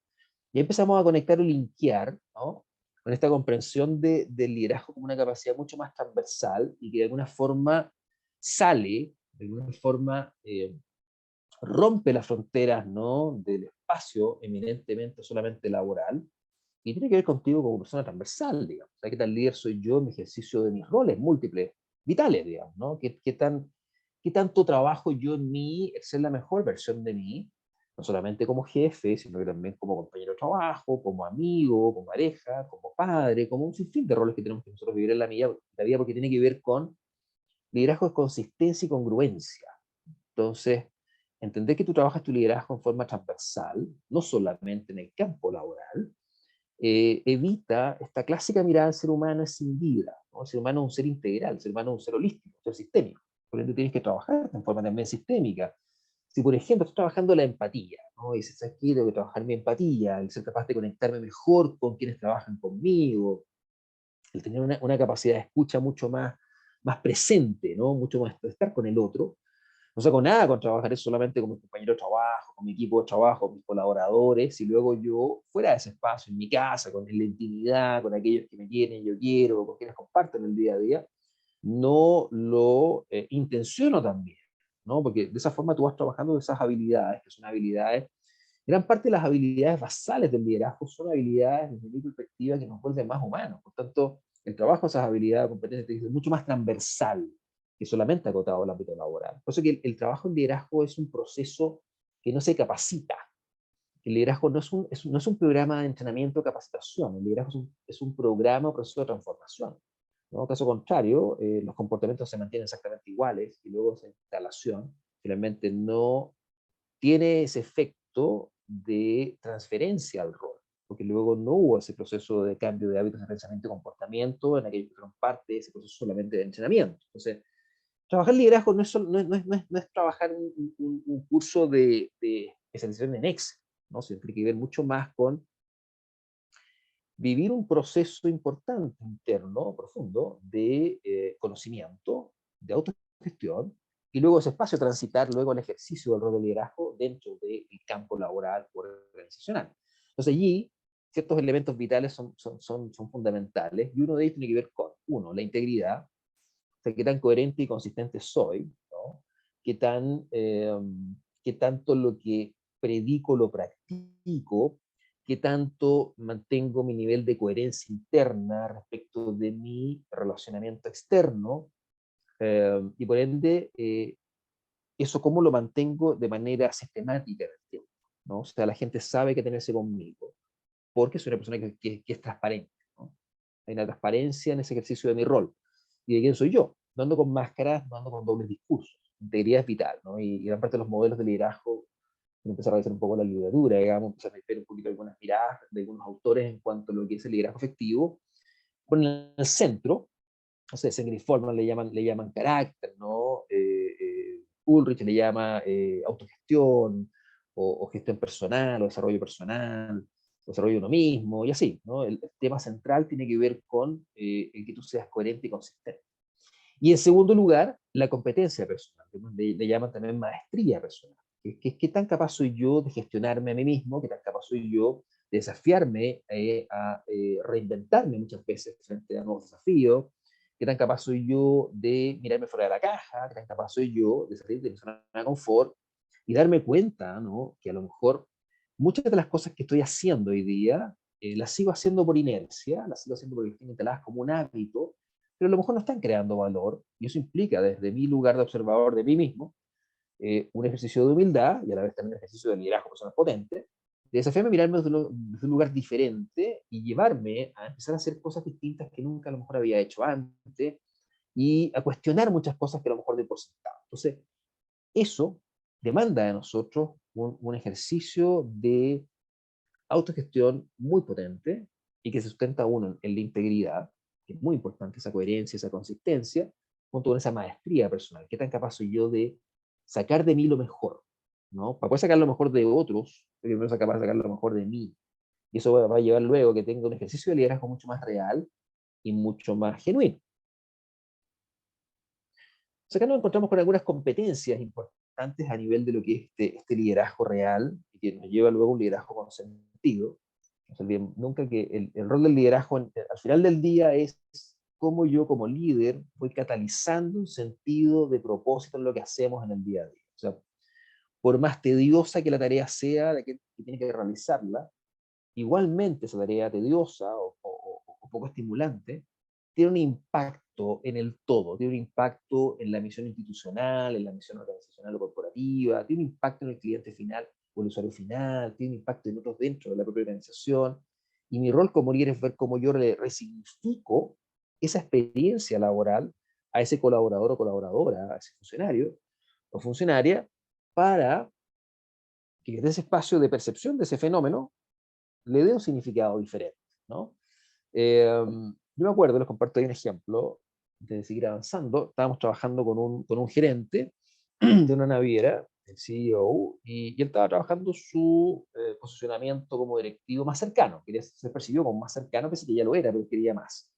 Y empezamos a conectar o linkear, ¿no? Con esta comprensión del liderazgo como una capacidad mucho más transversal y que de alguna forma sale, de alguna forma rompe las fronteras, ¿no? Del espacio eminentemente solamente laboral y tiene que ver contigo como persona transversal, digamos. O sea, qué tan líder soy yo en mi ejercicio de mis roles múltiples, vitales, digamos, ¿no? Qué tanto trabajo yo en mí, en ser la mejor versión de mí, no solamente como jefe, sino que también como compañero de trabajo, como amigo, como pareja, como padre, como un sinfín de roles que tenemos que nosotros vivir en la vida porque tiene que ver con liderazgo de consistencia y congruencia. Entonces, entender que tú trabajas tu liderazgo en forma transversal, no solamente en el campo laboral, evita esta clásica mirada al ser humano es sin vida, ¿no? El ser humano es un ser integral, el ser humano es un ser holístico, un ser sistémico. Por ende, tienes que trabajar en forma también sistémica. Si, por ejemplo, estás trabajando la empatía, ¿no? Y dices, aquí tengo que trabajar mi empatía, el ser capaz de conectarme mejor con quienes trabajan conmigo, el tener una capacidad de escucha mucho más presente, ¿no? Mucho más de estar con el otro, No saco nada con trabajar eso solamente con mis compañeros de trabajo, con mi equipo de trabajo, con mis colaboradores, y luego yo, fuera de ese espacio, en mi casa, con la intimidad, con aquellos que me quieren, yo quiero, con quienes comparten el día a día, no lo intenciono también, ¿no? Porque de esa forma tú vas trabajando esas habilidades, que son habilidades, gran parte de las habilidades basales del liderazgo son habilidades desde mi perspectiva que nos vuelven más humanos. Por tanto, el trabajo de esas habilidades, competencias, es mucho más transversal que solamente acotado al ámbito laboral. Por eso que el trabajo en liderazgo es un proceso que no se capacita. El liderazgo no es un programa de entrenamiento o capacitación. El liderazgo es un programa o proceso de transformación. ¿No? Caso contrario, los comportamientos se mantienen exactamente iguales y luego esa instalación finalmente no tiene ese efecto de transferencia al rol, porque luego no hubo ese proceso de cambio de hábitos de pensamiento y comportamiento en aquellos que fueron parte de ese proceso solamente de entrenamiento. Entonces, trabajar liderazgo no es trabajar un curso de especialización en Excel, ¿no? Sino tiene que ver mucho más con vivir un proceso importante, interno, profundo, de conocimiento, de autogestión, y luego ese espacio transitar luego el ejercicio del rol de liderazgo dentro del campo laboral o organizacional. Entonces allí ciertos elementos vitales son fundamentales, y uno de ellos tiene que ver con, uno, la integridad, o sea, qué tan coherente y consistente soy, ¿no? Qué tanto lo que predico lo practico, qué tanto mantengo mi nivel de coherencia interna respecto de mi relacionamiento externo, y por ende, eso cómo lo mantengo de manera sistemática en el tiempo, ¿no? O sea, la gente sabe que tenerse conmigo, porque soy una persona que es transparente, ¿no? Hay una transparencia en ese ejercicio de mi rol. ¿Y de quién soy yo? No ando con máscaras, no ando con dobles discursos. Integridad es vital, ¿no? Y gran parte de los modelos de liderazgo, empezar a revisar un poco la literatura, digamos, empezar a ver un poquito algunas miradas de algunos autores en cuanto a lo que es el liderazgo efectivo, ponen en el centro, no sé, Sengri Forman le llaman carácter, ¿no? Ulrich le llama autogestión, o gestión personal, o desarrollo de uno mismo, y así, ¿no? El tema central tiene que ver con el que tú seas coherente y consistente. Y en segundo lugar, la competencia personal, que le llaman también maestría personal. ¿Qué tan capaz soy yo de gestionarme a mí mismo? ¿Qué tan capaz soy yo de desafiarme a reinventarme muchas veces frente a nuevos desafíos? ¿Qué tan capaz soy yo de mirarme fuera de la caja? ¿Qué tan capaz soy yo de salir de mi zona de confort y darme cuenta, ¿no? Que a lo mejor muchas de las cosas que estoy haciendo hoy día las sigo haciendo por inercia, las sigo haciendo porque están instaladas como un hábito, pero a lo mejor no están creando valor, y eso implica desde mi lugar de observador de mí mismo, un ejercicio de humildad y a la vez también un ejercicio de liderazgo personal potente, de desafiarme a mirarme desde un lugar diferente y llevarme a empezar a hacer cosas distintas que nunca a lo mejor había hecho antes, y a cuestionar muchas cosas que a lo mejor de por sentado. Entonces, eso demanda de nosotros un ejercicio de autogestión muy potente y que se sustenta uno en la integridad, que es muy importante, esa coherencia, esa consistencia, junto con esa maestría personal. ¿Qué tan capaz soy yo de sacar de mí lo mejor? ¿No? Para poder sacar lo mejor de otros, primero soy capaz de sacar lo mejor de mí. Y eso va a llevar luego que tenga un ejercicio de liderazgo mucho más real y mucho más genuino. O sea, acá nos encontramos con algunas competencias importantes a nivel de lo que es este liderazgo real, y que nos lleva luego a un liderazgo con sentido. No se olviden nunca que el rol del liderazgo al final del día es cómo yo como líder voy catalizando un sentido de propósito en lo que hacemos en el día a día. O sea, por más tediosa que la tarea sea de que tiene que realizarla, igualmente esa tarea tediosa o poco estimulante tiene un impacto en el todo, tiene un impacto en la misión institucional, en la misión organizacional o corporativa, tiene un impacto en el cliente final o el usuario final, tiene un impacto en otros dentro de la propia organización. Y mi rol como líder es ver cómo yo le resignifico esa experiencia laboral a ese colaborador o colaboradora, a ese funcionario o funcionaria, para que desde ese espacio de percepción de ese fenómeno le dé un significado diferente, ¿no? Yo me acuerdo, les comparto ahí un ejemplo, de seguir avanzando, estábamos trabajando con un gerente de una naviera, el CEO, y él estaba trabajando su posicionamiento como directivo más cercano, quería ser percibido como más cercano, pese que ya lo era, pero quería más.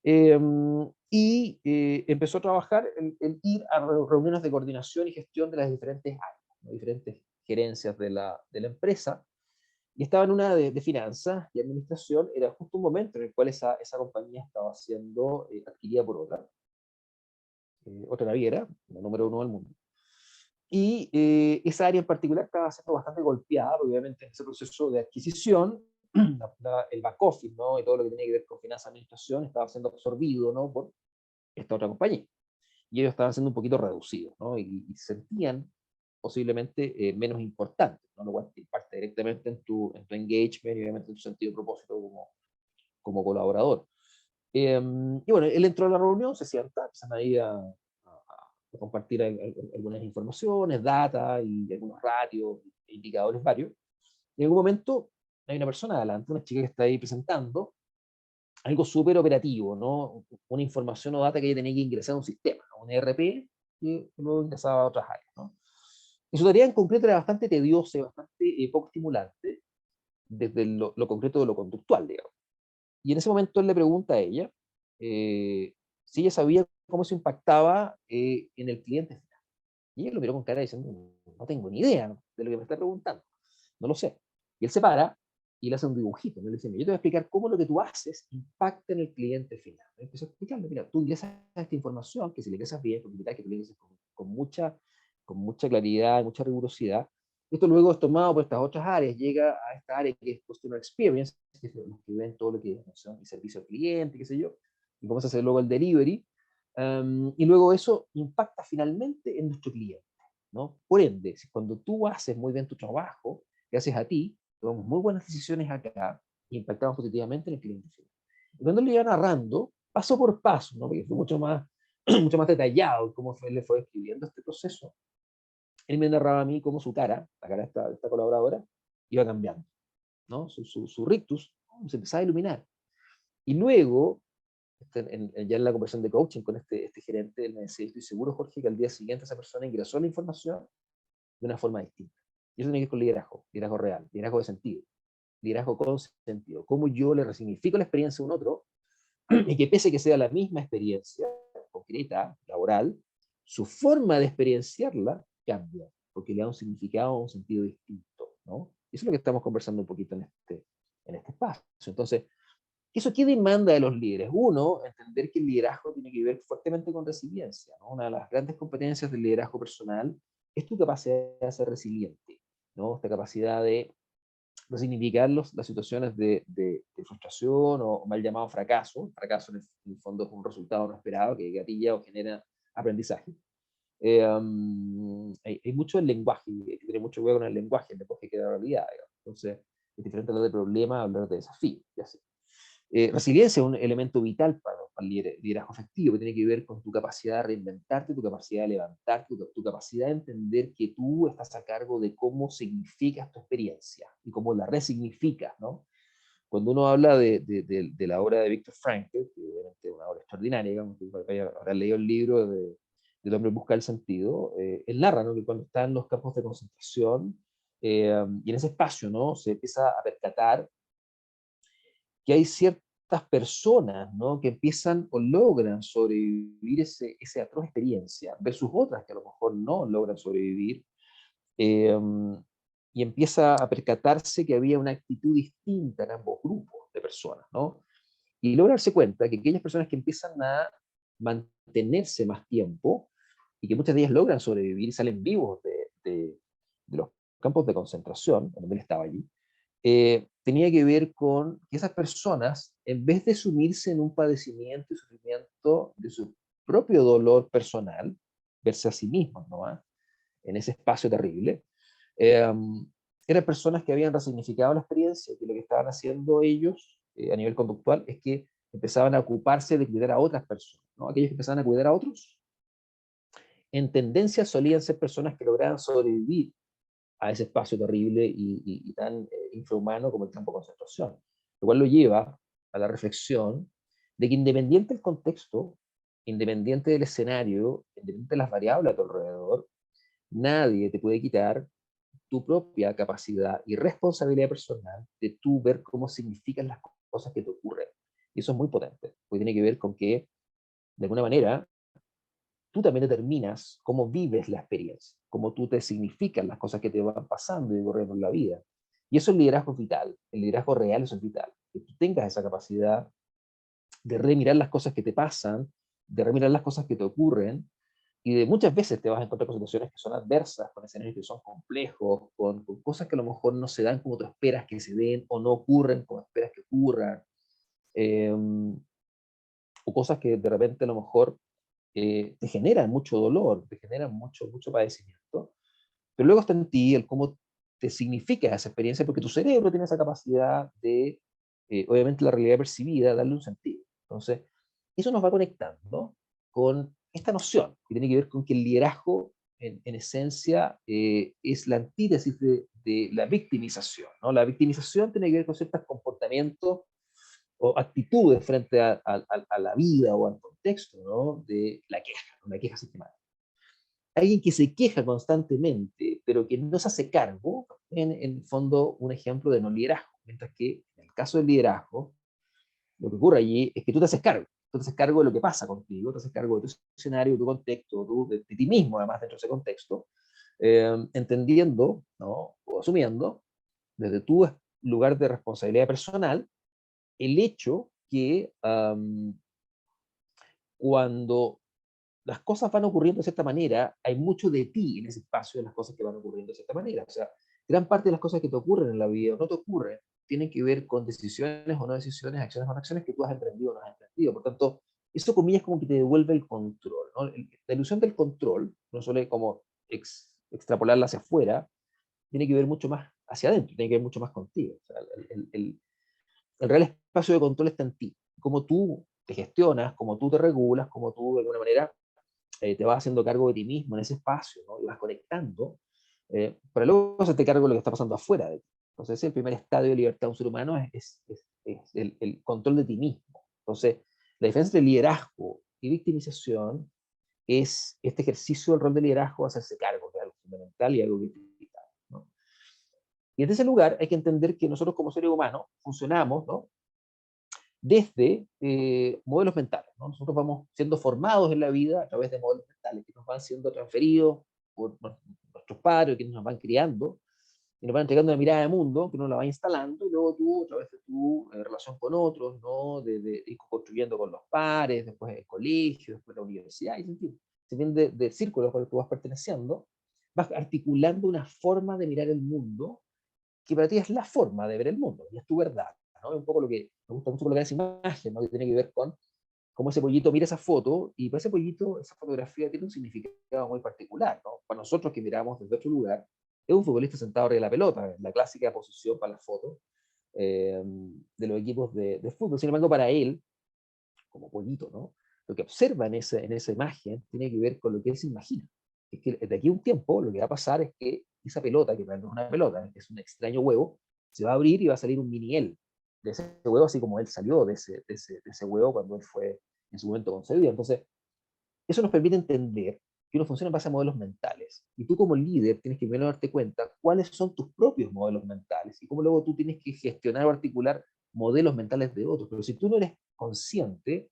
Eh, y empezó a trabajar en ir a reuniones de coordinación y gestión de las diferentes áreas, ¿no? Diferentes gerencias de la empresa, y estaba en una de finanzas y administración. Era justo un momento en el cual esa compañía estaba siendo adquirida por otra naviera, la número uno del mundo. Y esa área en particular estaba siendo bastante golpeada, porque obviamente en ese proceso de adquisición, el back office, ¿no? Y todo lo que tenía que ver con finanzas y administración estaba siendo absorbido, ¿no? Por esta otra compañía. Y ellos estaban siendo un poquito reducidos, ¿no? Y sentían posiblemente menos importantes, ¿no? Lo cual impacta directamente en tu engagement y obviamente en tu sentido de propósito como colaborador. Y bueno, él entró a la reunión, se sienta, empiezan ahí a compartir algunas informaciones, data y algunos ratios, indicadores varios. Y en algún momento hay una persona adelante, una chica que está ahí presentando algo súper operativo, ¿no? Una información o data que ella tenía que ingresar a un sistema, ¿no? Un ERP, y luego ingresaba a otras áreas, ¿no? Y su tarea en concreto era bastante tediosa y bastante poco estimulante, desde lo concreto de lo conductual, digamos. Y en ese momento él le pregunta a ella si ella sabía cómo se impactaba en el cliente final. Y ella lo miró con cara diciendo, no tengo ni idea de lo que me está preguntando, no lo sé. Y él se para y le hace un dibujito, ¿no? Le dice, yo te voy a explicar cómo lo que tú haces impacta en el cliente final. Y empezó a explicarle, mira, tú ingresas esta información, que si le ingresas bien, porque que tú le ingresas con mucha claridad, mucha rigurosidad, esto luego es tomado por estas otras áreas, llega a esta área que es Customer Experience, que es los que ven todo lo que es el servicio al cliente, qué sé yo, y comienza a hacer luego el delivery, y luego eso impacta finalmente en nuestro cliente, ¿no? Por ende, cuando tú haces muy bien tu trabajo, gracias a ti, tomamos muy buenas decisiones acá y impactamos positivamente en el cliente final. Y cuando le iba narrando, paso por paso, ¿no? Porque fue mucho más, mucho más detallado cómo le fue escribiendo este proceso, él me narraba a mí cómo su cara, la cara de esta colaboradora, iba cambiando, ¿no? Su rictus se empezaba a iluminar. Y luego, ya en la conversación de coaching con este gerente, él me decía, estoy seguro, Jorge, que al día siguiente esa persona ingresó la información de una forma distinta. Y eso tiene que ver con liderazgo real, liderazgo de sentido, liderazgo con sentido. Cómo yo le resignifico la experiencia a un otro y que pese que sea la misma experiencia concreta, laboral, su forma de experienciarla cambia, porque le da un significado, un sentido distinto, ¿no? Eso es lo que estamos conversando un poquito en este espacio. Entonces, ¿eso qué demanda de los líderes? Uno, entender que el liderazgo tiene que ver fuertemente con resiliencia, ¿no? Una de las grandes competencias del liderazgo personal es tu capacidad de ser resiliente, ¿no? Esta capacidad de resignificar las situaciones de frustración o mal llamado fracaso. El fracaso en el fondo es un resultado no esperado que gatilla o genera aprendizaje. Hay mucho el lenguaje, hay que tener mucho cuidado con el lenguaje queda realidad, digamos. Entonces, es diferente hablar de problemas, hablar de desafíos. Ya sé. Resiliencia es un elemento vital para el liderazgo efectivo, que tiene que ver con tu capacidad de reinventarte, tu capacidad de levantarte, tu capacidad de entender que tú estás a cargo de cómo significas tu experiencia y cómo la resignificas, ¿no? Cuando uno habla de la obra de Viktor Frankl, que obviamente es una obra extraordinaria, digamos, que habrá leído el libro del hombre en busca del sentido, él narra, ¿no? Que cuando está en los campos de concentración y en ese espacio, ¿no? Se empieza a percatar que hay ciertas personas, ¿no? Que empiezan o logran sobrevivir esa atroz experiencia versus otras que a lo mejor no logran sobrevivir, eh, y empieza a percatarse que había una actitud distinta en ambos grupos de personas, ¿no? Y logra darse cuenta que aquellas personas que empiezan a mantenerse más tiempo y que muchas de ellas logran sobrevivir y salen vivos de los campos de concentración, donde él estaba allí, tenía que ver con que esas personas, en vez de sumirse en un padecimiento y sufrimiento de su propio dolor personal, verse a sí mismos, ¿no? En ese espacio terrible, eh, eran personas que habían resignificado la experiencia, que lo que estaban haciendo ellos a nivel conductual es que empezaban a ocuparse de cuidar a otras personas, ¿no? Aquellos que empezaban a cuidar a otros, en tendencia solían ser personas que lograban sobrevivir a ese espacio terrible y tan infrahumano como el campo de concentración. Lo cual lo lleva a la reflexión de que independiente del contexto, independiente del escenario, independiente de las variables a tu alrededor, nadie te puede quitar tu propia capacidad y responsabilidad personal de tú ver cómo significan las cosas que te ocurren. Y eso es muy potente, porque tiene que ver con que de alguna manera, tú también determinas cómo vives la experiencia, cómo tú te significas las cosas que te van pasando y ocurriendo en la vida. Y eso es el liderazgo vital, el liderazgo real eso es vital, que tú tengas esa capacidad de remirar las cosas que te pasan, de remirar las cosas que te ocurren, y de muchas veces te vas a encontrar con situaciones que son adversas, con escenarios que son complejos, con cosas que a lo mejor no se dan como tú esperas que se den, o no ocurren como esperas que ocurran, eh, o cosas que de repente a lo mejor te generan mucho dolor, te generan mucho padecimiento, pero luego está en ti el cómo te significa esa experiencia, porque tu cerebro tiene esa capacidad de, obviamente, la realidad percibida, darle un sentido. Entonces, eso nos va conectando con esta noción, que tiene que ver con que el liderazgo, en esencia, es la antítesis de la victimización, ¿no? La victimización tiene que ver con ciertos comportamientos o actitudes frente a la vida o al contexto, ¿no? De la queja, ¿no? La queja sistemática. Alguien que se queja constantemente, pero que no se hace cargo, en el fondo un ejemplo de no liderazgo. Mientras que en el caso del liderazgo, lo que ocurre allí es que tú te haces cargo. Tú te haces cargo de lo que pasa contigo, te haces cargo de tu escenario, de tu contexto, de ti mismo, además, dentro de ese contexto, entendiendo, ¿no? O asumiendo desde tu lugar de responsabilidad personal el hecho que cuando las cosas van ocurriendo de cierta manera, hay mucho de ti en ese espacio de las cosas que van ocurriendo de cierta manera. O sea, gran parte de las cosas que te ocurren en la vida o no te ocurren tienen que ver con decisiones o no decisiones, acciones o no acciones que tú has emprendido o no has emprendido. Por tanto, eso comillas como que te devuelve el control, ¿no? La ilusión del control, no suele como extrapolarla hacia afuera, tiene que ver mucho más hacia adentro, tiene que ver mucho más contigo. O sea, el real espacio de control está en ti. Cómo tú te gestionas, cómo tú te regulas, cómo tú de alguna manera te vas haciendo cargo de ti mismo en ese espacio, ¿no? Y vas conectando, para luego hacerte cargo de lo que está pasando afuera de ti. Entonces, el primer estadio de libertad de un ser humano es el control de ti mismo. Entonces, la diferencia entre liderazgo y victimización es este ejercicio del rol de liderazgo, hacerse cargo, que es algo fundamental y algo vital, ¿no? Y desde ese lugar hay que entender que nosotros como seres humanos funcionamos, ¿no? Desde modelos mentales, ¿no? Nosotros vamos siendo formados en la vida a través de modelos mentales que nos van siendo transferidos por nuestros padres, que nos van criando, y nos van entregando una mirada de mundo que uno la va instalando, y luego tú, a través de tu relación con otros, ¿no? De ir construyendo con los pares, después el colegio, después la universidad, y en fin, si bien de círculos al que tú vas perteneciendo, vas articulando una forma de mirar el mundo que para ti es la forma de ver el mundo, y es tu verdad, ¿no? Es un poco lo que me gusta mucho colocar esa imagen, ¿no? Que tiene que ver con cómo ese pollito mira esa foto, y para ese pollito, esa fotografía tiene un significado muy particular, ¿no? Para nosotros que miramos desde otro lugar, es un futbolista sentado arriba de la pelota, la clásica posición para la foto de los equipos de fútbol. Sin embargo, para él, como pollito, ¿no? Lo que observa en esa imagen tiene que ver con lo que él se imagina. Es que de aquí a un tiempo lo que va a pasar es que esa pelota, que no es una pelota, es un extraño huevo, se va a abrir y va a salir un mini él de ese huevo, así como él salió de ese huevo cuando él fue en su momento concebido. Entonces, eso nos permite entender que uno funciona en base a modelos mentales. Y tú como líder tienes que primero darte cuenta cuáles son tus propios modelos mentales y cómo luego tú tienes que gestionar o articular modelos mentales de otros. Pero si tú no eres consciente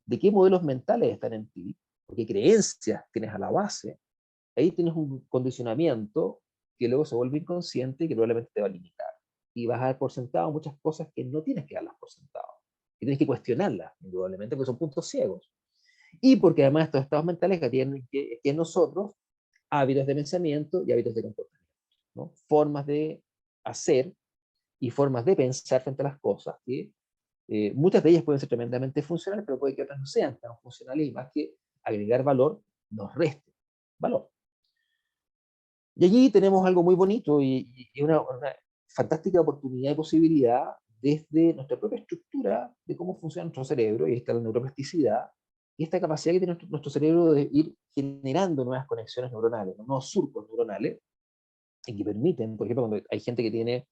de qué modelos mentales están en ti, o qué creencias tienes a la base, ahí tienes un condicionamiento que luego se vuelve inconsciente y que probablemente te va a limitar. Y vas a dar por sentado muchas cosas que no tienes que darlas por sentado. Y tienes que cuestionarlas, indudablemente, porque son puntos ciegos. Y porque además estos estados mentales que tienen que en nosotros hábitos de pensamiento y hábitos de comportamiento, ¿no? Formas de hacer y formas de pensar frente a las cosas que muchas de ellas pueden ser tremendamente funcionales, pero puede que otras no sean tan funcionales y más que agregar valor, nos reste valor. Y allí tenemos algo muy bonito y una fantástica oportunidad y posibilidad desde nuestra propia estructura de cómo funciona nuestro cerebro, y esta la neuroplasticidad, y esta capacidad que tiene nuestro cerebro de ir generando nuevas conexiones neuronales, nuevos surcos neuronales, y que permiten, por ejemplo, cuando hay gente que tiene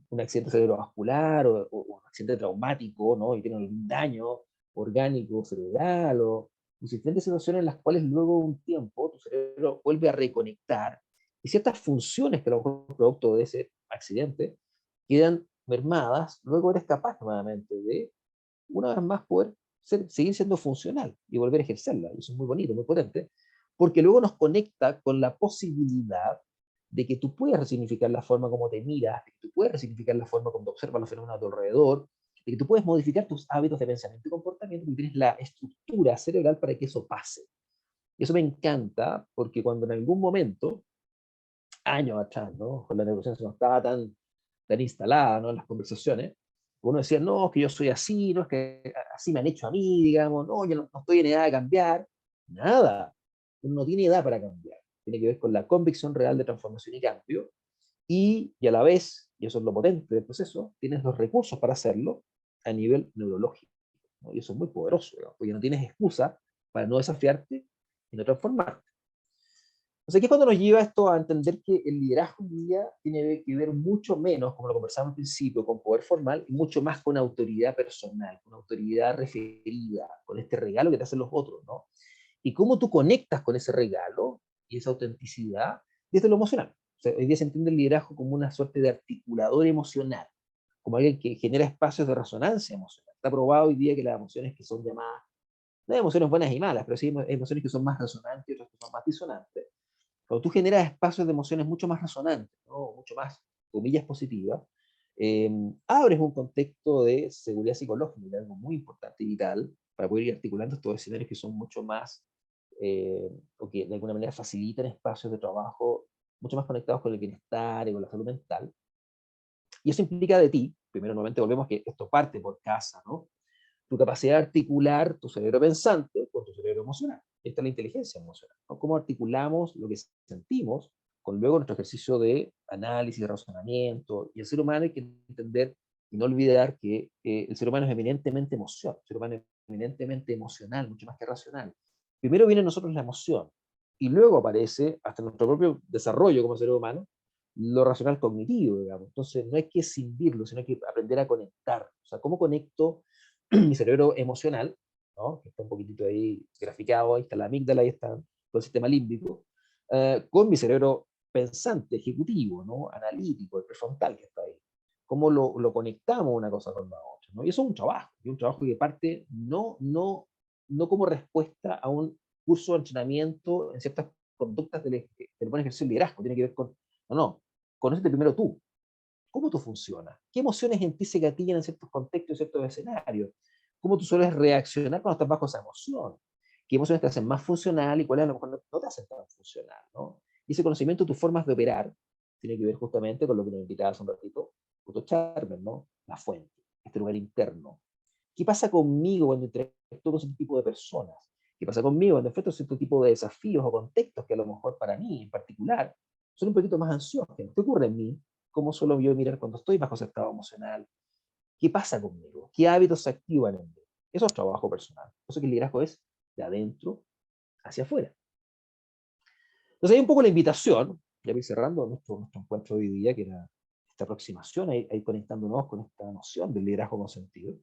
un accidente cerebrovascular o un accidente traumático, ¿no? Y tiene un daño orgánico cerebral o diferentes situaciones en las cuales luego de un tiempo tu cerebro vuelve a reconectar y ciertas funciones que a lo mejor producto de ese accidente quedan mermadas, luego eres capaz nuevamente de, una vez más, poder seguir siendo funcional y volver a ejercerla. Y eso es muy bonito, muy potente, porque luego nos conecta con la posibilidad de que tú puedes resignificar la forma como te miras, de que tú puedes resignificar la forma como observas los fenómenos a tu alrededor, de que tú puedes modificar tus hábitos de pensamiento y comportamiento y tienes la estructura cerebral para que eso pase. Y eso me encanta porque cuando en algún momento, años atrás, ¿no? Con la neurociencia no estaba tan instalada, ¿no? En las conversaciones, uno decía, no, es que yo soy así, no, es que así me han hecho a mí, digamos, no, yo no estoy en edad de cambiar. Nada, uno no tiene edad para cambiar. Tiene que ver con la convicción real de transformación y cambio, y a la vez, y eso es lo potente del proceso, tienes los recursos para hacerlo a nivel neurológico, ¿no? Y eso es muy poderoso, digamos, porque no tienes excusa para no desafiarte y no transformarte. Entonces, aquí es cuando nos lleva esto a entender que el liderazgo hoy día tiene que ver mucho menos, como lo conversamos al principio, con poder formal y mucho más con autoridad personal, con autoridad referida, con este regalo que te hacen los otros, ¿no? Y cómo tú conectas con ese regalo y esa autenticidad desde lo emocional. O sea, hoy día se entiende el liderazgo como una suerte de articulador emocional, como alguien que genera espacios de resonancia emocional. Está probado hoy día que las emociones que son llamadas, no hay emociones buenas y malas, pero sí hay emociones que son más resonantes y otras que son más disonantes. Cuando tú generas espacios de emociones mucho más resonantes, ¿no? Mucho más, comillas, positivas, eh, abres un contexto de seguridad psicológica, algo muy importante y vital, para poder ir articulando estos escenarios que son mucho más, o que de alguna manera facilitan espacios de trabajo mucho más conectados con el bienestar y con la salud mental. Y eso implica de ti, primero nuevamente volvemos que esto parte por casa, ¿no? Tu capacidad de articular tu cerebro pensante con tu cerebro emocional. Esta es la inteligencia emocional, ¿no? Cómo articulamos lo que sentimos con luego nuestro ejercicio de análisis, razonamiento. Y el ser humano hay que entender y no olvidar que el ser humano es eminentemente emoción, el ser humano es eminentemente emocional, mucho más que racional. Primero viene en nosotros la emoción y luego aparece, hasta nuestro propio desarrollo como ser humano, lo racional cognitivo, digamos. Entonces no hay que escindirlo, sino hay que aprender a conectar. O sea, ¿cómo conecto mi cerebro emocional, ¿no? Que está un poquitito ahí graficado, ahí está la amígdala, ahí está todo el sistema límbico, con mi cerebro pensante, ejecutivo, ¿no? Analítico, el prefrontal que está ahí? ¿Cómo lo conectamos una cosa con la otra? ¿No? Y eso es un trabajo que parte no como respuesta a un curso de entrenamiento en ciertas conductas del buen ejercicio de liderazgo, tiene que ver con, no, conócete primero tú, cómo tú funcionas, qué emociones en ti se gatillan en ciertos contextos, en ciertos escenarios, cómo tú sueles reaccionar cuando estás bajo esa emoción, qué emociones te hacen más funcional y cuáles a lo mejor no te hacen tan funcional, ¿no? Y ese conocimiento de tus formas de operar tiene que ver justamente con lo que nos invitaba hace un ratito Otto Charmer, ¿no? La fuente, este lugar interno. ¿Qué pasa conmigo cuando interactúo con cierto tipo de personas? ¿Qué pasa conmigo cuando enfrento cierto tipo de desafíos o contextos que a lo mejor para mí en particular son un poquito más ansiógenos? ¿Qué ocurre en mí? ¿Cómo suelo yo mirar cuando estoy bajo ese estado emocional? ¿Qué pasa conmigo? ¿Qué hábitos se activan en mí? Eso es trabajo personal. Por eso que el liderazgo es de adentro hacia afuera. Entonces hay un poco la invitación, ya voy cerrando nuestro encuentro de hoy día, que era esta aproximación, ahí conectándonos con esta noción del liderazgo con sentido,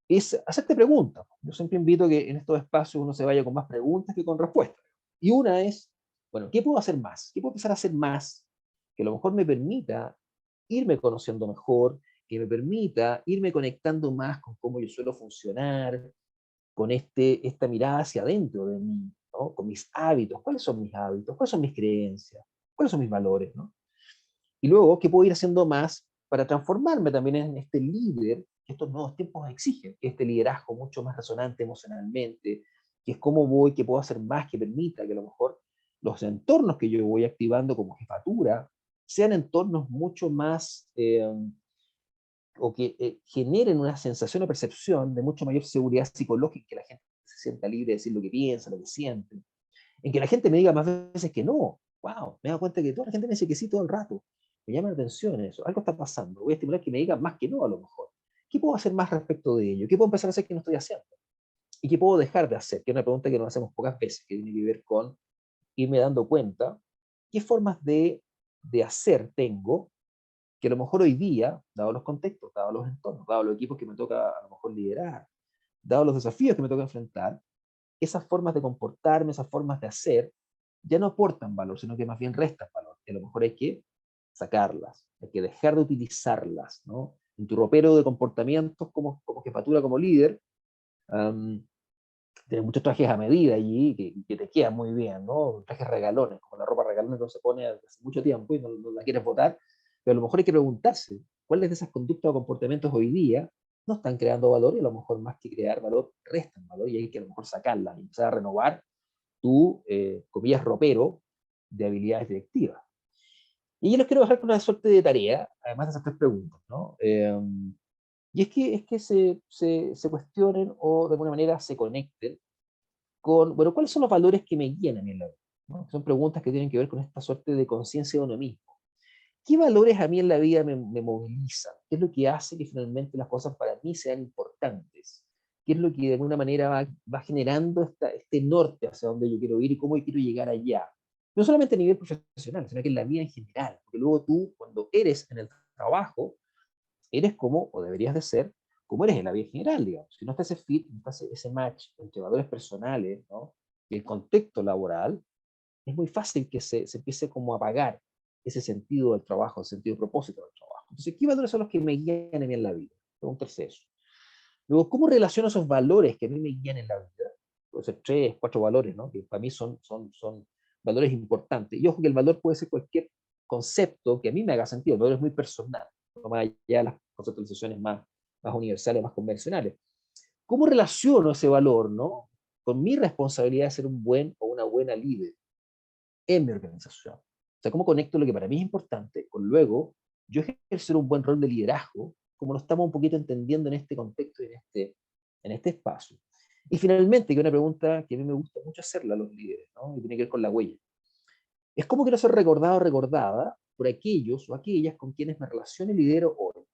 es hacerte preguntas. Yo siempre invito a que en estos espacios uno se vaya con más preguntas que con respuestas. Y una es, bueno, ¿qué puedo hacer más? ¿Qué puedo empezar a hacer más que a lo mejor me permita irme conociendo mejor, que me permita irme conectando más con cómo yo suelo funcionar, con esta mirada hacia adentro de mí, ¿no? Con mis hábitos? ¿Cuáles son mis hábitos? ¿Cuáles son mis creencias? ¿Cuáles son mis valores? ¿No? Y luego, ¿qué puedo ir haciendo más para transformarme también en este líder que estos nuevos tiempos exigen? Este liderazgo mucho más resonante emocionalmente, que es cómo voy, que puedo hacer más, que permita que a lo mejor los entornos que yo voy activando como jefatura sean entornos mucho más, o que generen una sensación o percepción de mucho mayor seguridad psicológica, que la gente se sienta libre de decir lo que piensa, lo que siente, en que la gente me diga más veces que no. Wow, me da cuenta que toda la gente me dice que sí todo el rato. Me llama la atención eso. Algo está pasando. Voy a estimular que me digan más que no a lo mejor. ¿Qué puedo hacer más respecto de ello? ¿Qué puedo empezar a hacer que no estoy haciendo? ¿Y qué puedo dejar de hacer? Que es una pregunta que nos hacemos pocas veces, que tiene que ver con irme dando cuenta qué formas de hacer tengo que a lo mejor hoy día, dado los contextos, dado los entornos, dado los equipos que me toca a lo mejor liderar, dado los desafíos que me toca enfrentar, esas formas de comportarme, esas formas de hacer, ya no aportan valor, sino que más bien restan valor. Y a lo mejor hay que sacarlas, hay que dejar de utilizarlas, ¿no? En tu ropero de comportamientos como jefatura, como líder, Tienes muchos trajes a medida allí que te quedan muy bien, ¿no? Trajes regalones, como la ropa regalones que uno se pone hace mucho tiempo y no la quieres botar, pero a lo mejor hay que preguntarse cuáles de esas conductas o comportamientos hoy día no están creando valor y a lo mejor más que crear valor, restan valor y hay que a lo mejor sacarlas y empezar a renovar tu, comillas, ropero de habilidades directivas. Y yo les quiero dejar con una suerte de tarea, además de esas tres preguntas, ¿no? Y es que se cuestionen o de alguna manera se conecten con, bueno, ¿cuáles son los valores que me guían a mí en la vida? ¿No? Son preguntas que tienen que ver con esta suerte de conciencia de uno mismo. ¿Qué valores a mí en la vida me movilizan? ¿Qué es lo que hace que finalmente las cosas para mí sean importantes? ¿Qué es lo que de alguna manera va generando este norte hacia donde yo quiero ir y cómo yo quiero llegar allá? No solamente a nivel profesional, sino que en la vida en general. Porque luego tú, cuando eres en el trabajo, eres como, o deberías de ser, como eres en la vida en general, digamos. Si no está ese fit, no está ese match entre valores personales, ¿no? Y el contexto laboral, es muy fácil que se empiece como a apagar ese sentido del trabajo, el sentido de propósito del trabajo. Entonces, ¿qué valores son los que me guían a mí en la vida? Preguntarse eso. Luego, ¿cómo relaciono esos valores que a mí me guían en la vida? Puede ser 3, 4 valores, ¿no? Que para mí son valores importantes. Y ojo que el valor puede ser cualquier concepto que a mí me haga sentido. El valor es muy personal, no más allá de las conceptualizaciones más universales, más convencionales. ¿Cómo relaciono ese valor, ¿no? Con mi responsabilidad de ser un buen o una buena líder en mi organización. O sea, cómo conecto lo que para mí es importante con luego yo ejercer un buen rol de liderazgo, como lo estamos un poquito entendiendo en este contexto y en este espacio. Y finalmente, que es una pregunta que a mí me gusta mucho hacerla a los líderes, ¿no? Y tiene que ver con la huella. Es cómo quiero ser recordado o recordada por aquellos o aquellas con quienes me relaciono y lidero hoy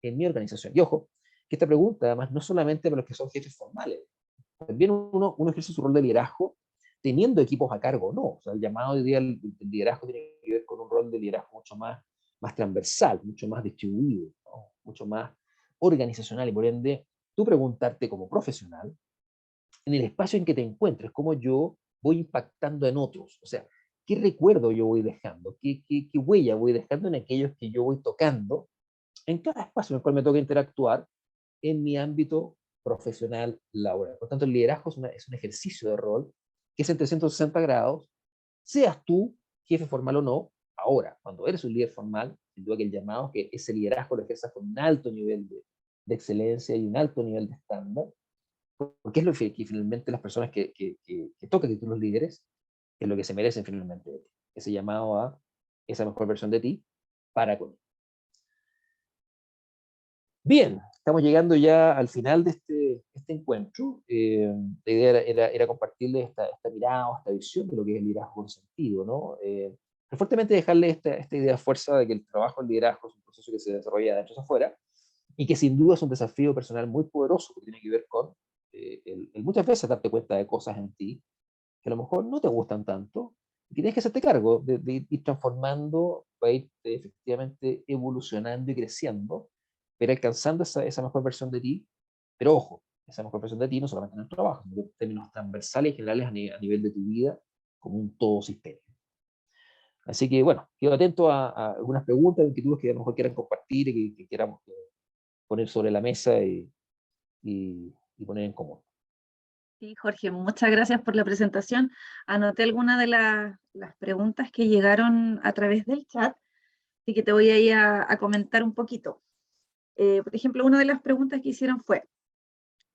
en mi organización. Y ojo, que esta pregunta además no solamente para los que son jefes formales, también uno ejerce su rol de liderazgo teniendo equipos a cargo, no. O sea, el llamado hoy día el liderazgo tiene que ver con un rol de liderazgo mucho más transversal, mucho más distribuido, ¿no? Mucho más organizacional y por ende, tú preguntarte como profesional, en el espacio en que te encuentres, cómo yo voy impactando en otros. O sea, ¿qué recuerdo yo voy dejando? ¿Qué huella voy dejando en aquellos que yo voy tocando en cada espacio en el cual me toca interactuar en mi ámbito profesional laboral? Por tanto, el liderazgo es un ejercicio de rol que es en 360 grados, seas tú jefe formal o no. Ahora, cuando eres un líder formal, sin duda que el llamado es que ese liderazgo lo ejerzas con un alto nivel de excelencia y un alto nivel de estándar, porque es lo que finalmente las personas que tocan títulos líderes es lo que se merecen finalmente de ti. Ese llamado a esa mejor versión de ti para con. Bien, estamos llegando ya al final de este encuentro. La idea era compartirles esta mirada, esta visión de lo que es el liderazgo en sentido, ¿no? Pero fuertemente dejarle esta idea de fuerza de que el trabajo en liderazgo es un proceso que se desarrolla de adentro hacia afuera y que sin duda es un desafío personal muy poderoso que tiene que ver con el muchas veces darte cuenta de cosas en ti que a lo mejor no te gustan tanto y tienes que hacerte cargo de ir transformando, para ir efectivamente evolucionando y creciendo, pero alcanzando esa mejor versión de ti. Pero ojo, esa mejor versión de ti no solamente en el trabajo, sino en términos transversales y generales a nivel de tu vida como un todo sistémico. Así que bueno, quedo atento a algunas preguntas, inquietudes que a lo mejor quieran compartir y que queramos poner sobre la mesa y poner en común. Sí, Jorge, muchas gracias por la presentación. Anoté algunas de las preguntas que llegaron a través del chat, así que te voy a ir a comentar un poquito. Por ejemplo, una de las preguntas que hicieron fue,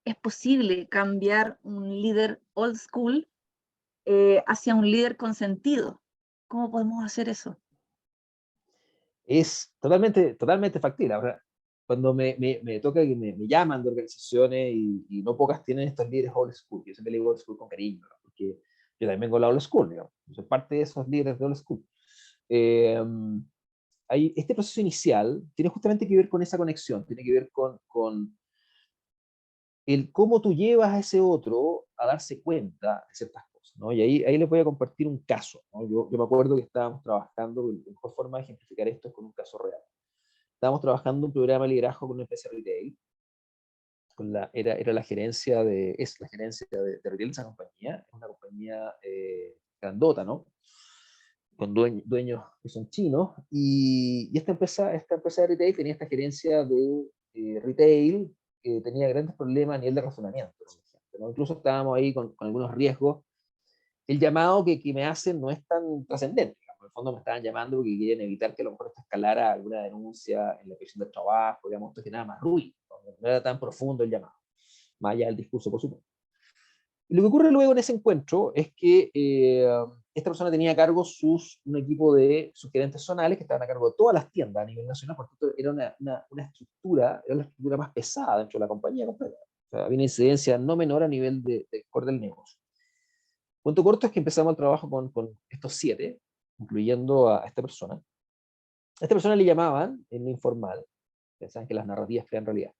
¿es posible cambiar un líder old school hacia un líder consentido? ¿Cómo podemos hacer eso? Es totalmente factible. Ahora, cuando me toca que me llaman de organizaciones y no pocas tienen estos líderes old school, yo siempre le digo old school con cariño, ¿no? Porque yo también vengo de la old school, digamos. Yo soy parte de esos líderes de old school. Eh, este proceso inicial tiene justamente que ver con esa conexión, tiene que ver con el cómo tú llevas a ese otro a darse cuenta de ciertas cosas, ¿no? Y ahí les voy a compartir un caso, ¿no? Yo me acuerdo que estábamos trabajando, la mejor forma de ejemplificar esto es con un caso real. Estábamos trabajando un programa de liderazgo con una empresa retail, era la gerencia es la gerencia de retail de esa compañía, es una compañía grandota, ¿no? Con dueños que son chinos, y esta empresa de retail tenía esta gerencia de retail que tenía grandes problemas a nivel de razonamiento. ¿no? Incluso estábamos ahí con algunos riesgos. El llamado que me hacen no es tan trascendente. Digamos. En el fondo me estaban llamando porque querían evitar que a lo mejor esto escalara alguna denuncia en la inspección del trabajo, digamos, esto generaba más ruido. No era tan profundo el llamado, más allá del discurso, por supuesto. Y lo que ocurre luego en ese encuentro es que esta persona tenía a cargo un equipo de sus gerentes zonales que estaban a cargo de todas las tiendas a nivel nacional, por tanto era una estructura, era la estructura más pesada dentro de la compañía completa. O sea, había una incidencia no menor a nivel de core del negocio. Punto corto es que empezamos el trabajo con estos 7, incluyendo a esta persona. A esta persona le llamaban, en lo informal, pensaban que las narrativas crean realidad,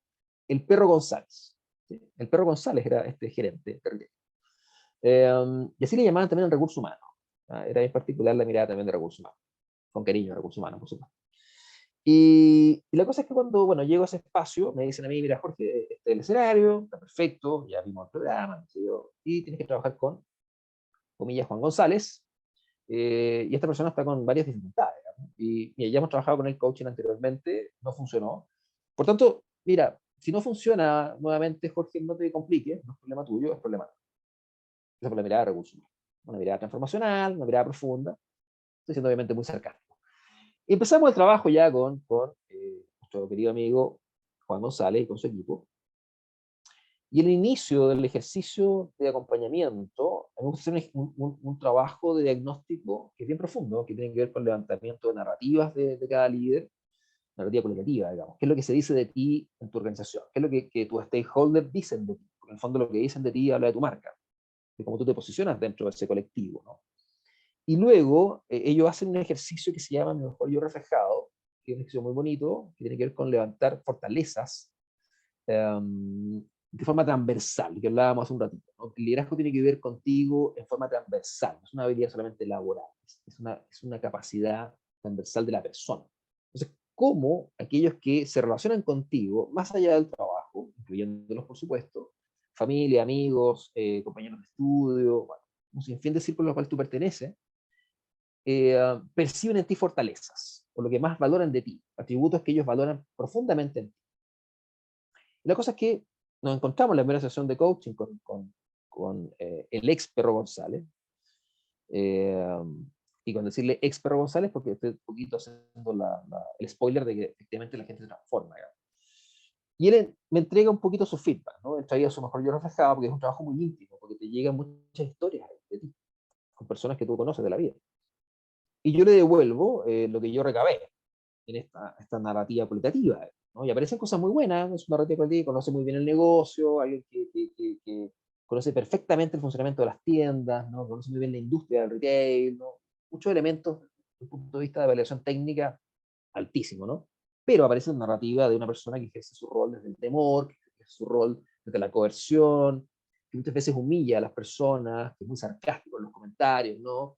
el perro González. ¿Sí? El perro González era este gerente territorial. Y así le llamaban también en recursos humanos. Era en particular la mirada también de recursos humanos, con cariño a recursos humanos, por supuesto. Y la cosa es que cuando, bueno, llego a ese espacio, me dicen a mí, mira, Jorge, este es el escenario, está perfecto, ya vimos el programa, y tienes que trabajar con, comillas, Juan González, y esta persona está con varias dificultades. ¿No? Y ya hemos trabajado con el coaching anteriormente, no funcionó. Por tanto, mira, si no funciona nuevamente, Jorge, no te compliques, no es problema tuyo, es problema tuyo. Esa fue la mirada de recursos humanos. Una mirada transformacional, una mirada profunda, estoy siendo obviamente muy sarcástico. Y empezamos el trabajo ya con nuestro querido amigo Juan González y con su equipo. Y el inicio del ejercicio de acompañamiento, a mí me gusta hacer un trabajo de diagnóstico que es bien profundo, que tiene que ver con el levantamiento de narrativas de cada líder, narrativa comunicativa, digamos. ¿Qué es lo que se dice de ti en tu organización? ¿Qué es lo que tus stakeholders dicen de ti? Porque en el fondo lo que dicen de ti habla de tu marca, de cómo tú te posicionas dentro de ese colectivo, ¿no? Y luego ellos hacen un ejercicio que se llama Mi Mejor Yo Reflejado, que es un ejercicio muy bonito, que tiene que ver con levantar fortalezas de forma transversal, que hablábamos hace un ratito. ¿No? El liderazgo tiene que ver contigo en forma transversal, no es una habilidad solamente laboral, es una capacidad transversal de la persona. Entonces, ¿cómo aquellos que se relacionan contigo, más allá del trabajo, incluyéndolos por supuesto, familia, amigos, compañeros de estudio, bueno, un sinfín de círculos a los cuales tú perteneces, perciben en ti fortalezas, o lo que más valoran de ti, atributos que ellos valoran profundamente en ti. Y la cosa es que nos encontramos en la primera sesión de coaching con el ex Perro González, y con decirle ex Perro González porque estoy un poquito haciendo el spoiler de que efectivamente la gente se transforma. ¿Ya? Y él me entrega un poquito su feedback, ¿no? Él traía su mejor yo reflejado porque es un trabajo muy íntimo, porque te llegan muchas historias de ti, con personas que tú conoces de la vida. Y yo le devuelvo lo que yo recabé en esta narrativa cualitativa, ¿no? Y aparecen cosas muy buenas, es una narrativa cualitativa, conoce muy bien el negocio, alguien que conoce perfectamente el funcionamiento de las tiendas, ¿no? Conoce muy bien la industria del retail, ¿no? Muchos elementos desde el punto de vista de evaluación técnica altísimo, ¿no? Pero aparece una narrativa de una persona que ejerce su rol desde el temor, que ejerce su rol desde la coerción, que muchas veces humilla a las personas, que es muy sarcástico en los comentarios, ¿no?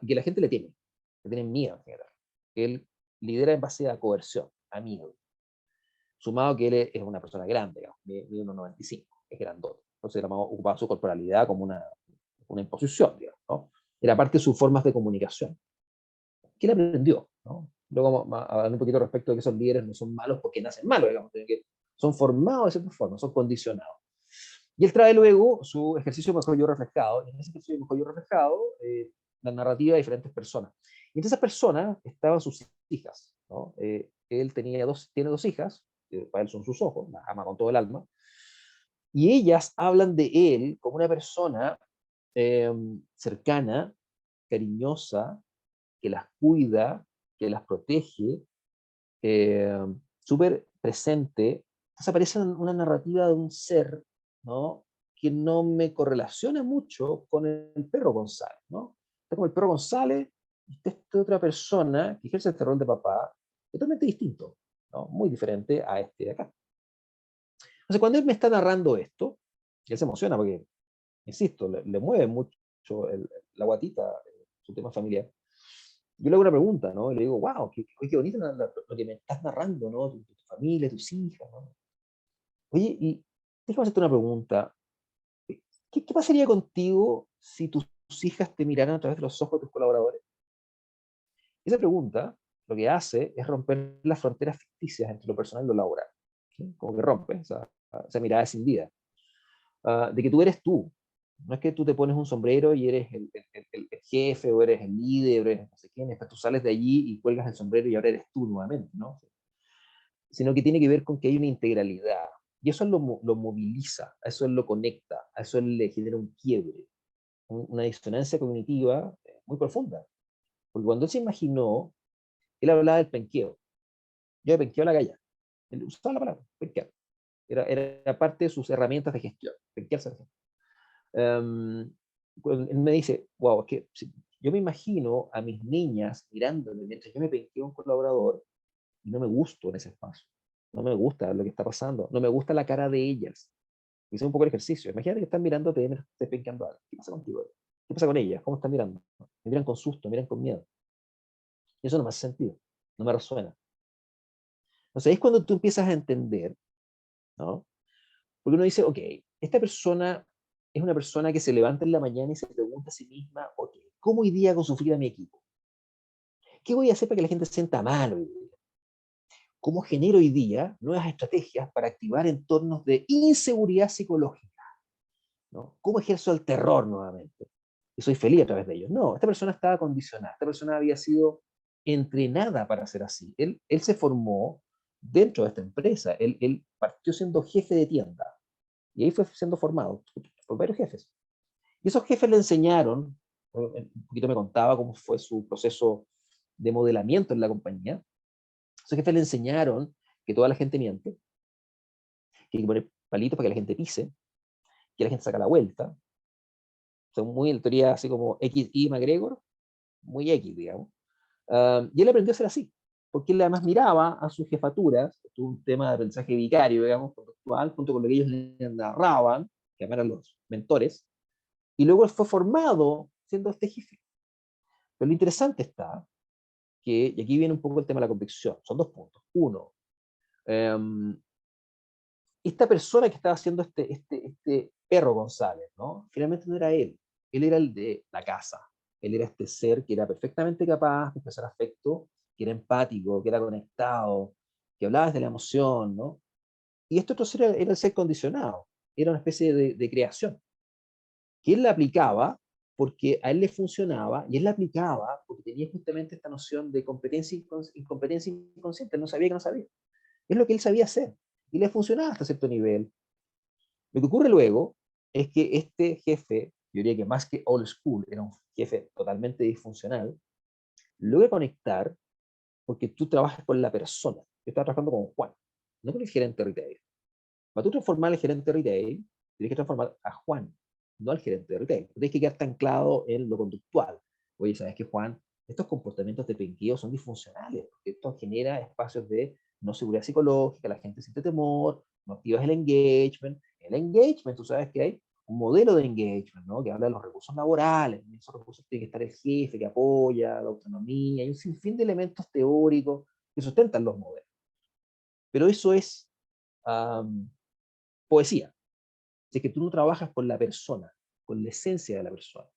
Y que la gente le tienen miedo en general. Él lidera en base a coerción, a miedo. Sumado que él es una persona grande, digamos, mide 1,95, es grandote. Entonces ocupaba su corporalidad como una imposición, digamos, ¿no? Era parte de sus formas de comunicación. ¿Qué él aprendió? ¿No? Luego vamos a hablar un poquito respecto de que esos líderes no son malos porque nacen malos, digamos, que son formados de cierta forma, son condicionados. Y él trae luego su ejercicio mejor yo reflejado, y en ese ejercicio mejor yo reflejado, la narrativa de diferentes personas. Y entre esas personas estaban sus hijas, ¿no? Él tiene 2 hijas, que para él son sus ojos, las ama con todo el alma, y ellas hablan de él como una persona cercana, cariñosa, que las cuida, que las protege, eh, súper presente. Entonces aparece una narrativa de un ser, ¿no? Que no me correlaciona mucho con el perro González, ¿no? Está como el perro González, y está esta otra persona que ejerce este rol de papá, totalmente distinto, ¿no? Muy diferente a este de acá. Entonces, cuando él me está narrando esto, él se emociona porque, insisto, le mueve mucho la guatita, su tema familiar. Yo le hago una pregunta, ¿no? Y le digo, wow, qué bonito lo que me estás narrando, ¿no? Tu familia, tus hijas, ¿no? Oye, y déjame hacerte una pregunta. ¿Qué pasaría contigo si tus hijas te miraran a través de los ojos de tus colaboradores? Esa pregunta lo que hace es romper las fronteras ficticias entre lo personal y lo laboral. ¿Sí? Como que rompe esa mirada sin vida. de que tú eres tú. No es que tú te pones un sombrero y eres el jefe, o eres el líder, o eres no sé quién, después tú sales de allí y cuelgas el sombrero y ahora eres tú nuevamente, ¿no? Sino que tiene que ver con que hay una integralidad. Y eso lo moviliza, a eso lo conecta, a eso le genera un quiebre, una disonancia cognitiva muy profunda. Porque cuando él se imaginó, él hablaba del penqueo. Yo me penqueo la galla. Él usaba la palabra, penquear. Era parte de sus herramientas de gestión, penquearse. Él me dice, wow, es que yo me imagino a mis niñas mirándome mientras yo me penqueo a un colaborador y no me gusto en ese espacio. No me gusta lo que está pasando. No me gusta la cara de ellas. Hice un poco el ejercicio. Imagínate que están mirándote mientras estés penqueando algo. ¿Qué pasa contigo? ¿Qué pasa con ellas? ¿Cómo están mirando? Me miran con susto, me miran con miedo. Y eso no me hace sentido. No me resuena. Entonces es cuando tú empiezas a entender, ¿no? Porque uno dice, ok, esta persona es una persona que se levanta en la mañana y se pregunta a sí misma, ok, ¿cómo hoy día hago sufrir a mi equipo? ¿Qué voy a hacer para que la gente se sienta mal hoy día? ¿Cómo genero hoy día nuevas estrategias para activar entornos de inseguridad psicológica? ¿No? ¿Cómo ejerzo el terror nuevamente? Y soy feliz a través de ellos. No, esta persona estaba condicionada, esta persona había sido entrenada para ser así. Él se formó dentro de esta empresa, él partió siendo jefe de tienda, y ahí fue siendo formado por varios jefes. Y esos jefes le enseñaron, un poquito me contaba cómo fue su proceso de modelamiento en la compañía. Esos jefes le enseñaron que toda la gente miente, que hay que poner palitos para que la gente pise, que la gente saca la vuelta. Son muy en teoría así como X, Y, McGregor, muy X, digamos. Y él aprendió a ser así, porque él además miraba a sus jefaturas, un tema de aprendizaje vicario, digamos, conductual, junto con lo que ellos le narraban, que eran los mentores, y luego él fue formado siendo este jefe. Pero lo interesante está que, y aquí viene un poco el tema de la convicción, son dos puntos. Uno, esta persona que estaba haciendo este perro González, ¿no? Finalmente no era él era el de la casa, él era este ser que era perfectamente capaz de expresar afecto, que era empático, que era conectado, que hablaba desde la emoción, ¿no? Y este otro ser era el ser condicionado, era una especie de creación, que él la aplicaba porque a él le funcionaba, y él la aplicaba porque tenía justamente esta noción de competencia incompetencia inconsciente, él no sabía que no sabía. Es lo que él sabía hacer, y le funcionaba hasta cierto nivel. Lo que ocurre luego es que este jefe, yo diría que más que old school, era un jefe totalmente disfuncional, logra conectar porque tú trabajas con la persona. Yo estaba trabajando con Juan, no con el gerente de retail. Para tú transformar al gerente de retail, tienes que transformar a Juan, no al gerente de retail. Tienes que quedarte anclado en lo conductual. Oye, ¿sabes qué, Juan? Estos comportamientos de penqueo son disfuncionales, porque esto genera espacios de no seguridad psicológica, la gente siente temor, no activas el engagement. El engagement, tú sabes que hay un modelo de engagement, ¿no? Que habla de los recursos laborales. En esos recursos tiene que estar el jefe que apoya, la autonomía, hay un sinfín de elementos teóricos que sustentan los modelos. Pero eso es um, poesía. Si es que tú no trabajas con la persona, con la esencia de la persona.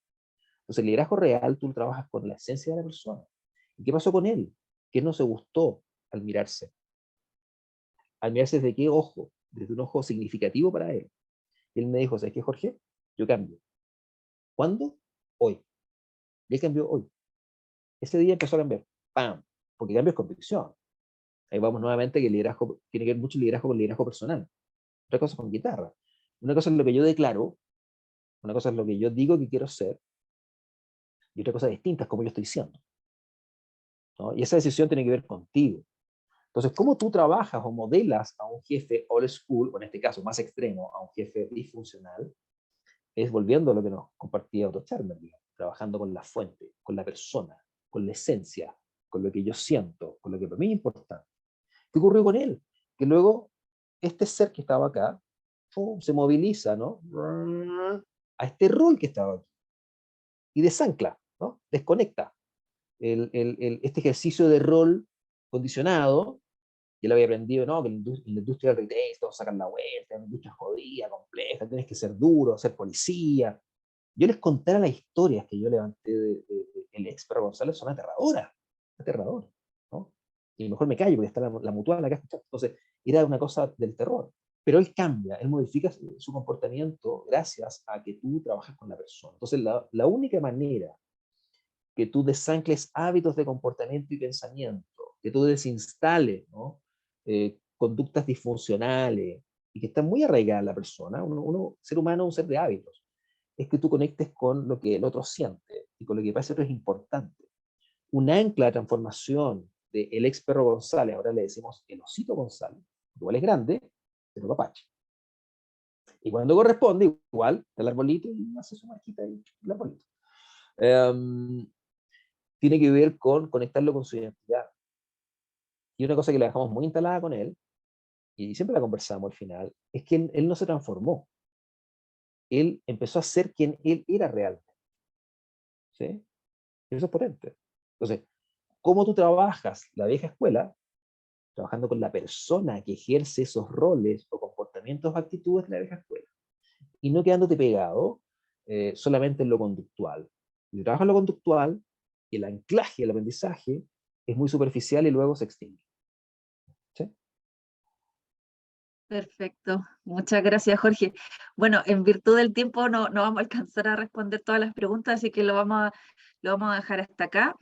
Entonces, el liderazgo real, tú trabajas con la esencia de la persona. ¿Y qué pasó con él? Que él no se gustó al mirarse. Al mirarse desde qué ojo, desde un ojo significativo para él. Y él me dijo, ¿sabes qué, Jorge? Yo cambio. ¿Cuándo? Hoy. Y él cambió hoy. Ese día empezó a cambiar. ¡Pam! Porque cambio es convicción. Ahí vamos nuevamente que el liderazgo tiene que ver mucho el liderazgo con el liderazgo personal. Otra cosa con guitarra. Una cosa es lo que yo declaro, una cosa es lo que yo digo que quiero ser, y otra cosa distinta es cómo yo estoy siendo, ¿no? Y esa decisión tiene que ver contigo. Entonces, ¿cómo tú trabajas o modelas a un jefe old school, o en este caso más extremo, a un jefe disfuncional? Es volviendo a lo que nos compartía Otto Scharmer, trabajando con la fuente, con la persona, con la esencia, con lo que yo siento, con lo que para mí es importante. ¿Qué ocurrió con él? Que luego este ser que estaba acá se moviliza, ¿no? A este rol que estaba aquí y desancla, ¿no? Desconecta este ejercicio de rol condicionado, que lo había aprendido, ¿no? Que en la industria del retail todos sacan la vuelta, una industria jodida, compleja, tienes que ser duro, ser policía. Yo les contara las historias que yo levanté del ex Perro González, son aterradoras, ¿no? Y mejor me callo porque está la mutual acá escuchando. Entonces, era una cosa del terror. pero él cambia, él modifica su comportamiento gracias a que tú trabajas con la persona. Entonces, la única manera que tú desancles hábitos de comportamiento y pensamiento, que tú desinstales, ¿no? Conductas disfuncionales y que están muy arraigadas en la persona, ser humano es un ser de hábitos, es que tú conectes con lo que el otro siente y con lo que para ese otro es importante. Un ancla de transformación del ex perro González, ahora le decimos el osito González, igual es grande, pero papache. Y cuando corresponde, igual, está el arbolito y hace su marquita y el arbolito. Tiene que ver con conectarlo con su identidad. Y una cosa que le dejamos muy instalada con él, y siempre la conversamos al final, es que él no se transformó. Él empezó a ser quien él era realmente. ¿Sí? Eso es potente. Entonces, ¿cómo tú trabajas la vieja escuela? Trabajando con la persona que ejerce esos roles o comportamientos o actitudes de la vieja escuela. Y no quedándote pegado solamente en lo conductual. Si trabajas en lo conductual, el anclaje, el aprendizaje, es muy superficial y luego se extingue. ¿Sí? Perfecto, muchas gracias, Jorge. Bueno, en virtud del tiempo no vamos a alcanzar a responder todas las preguntas, así que lo vamos a dejar hasta acá.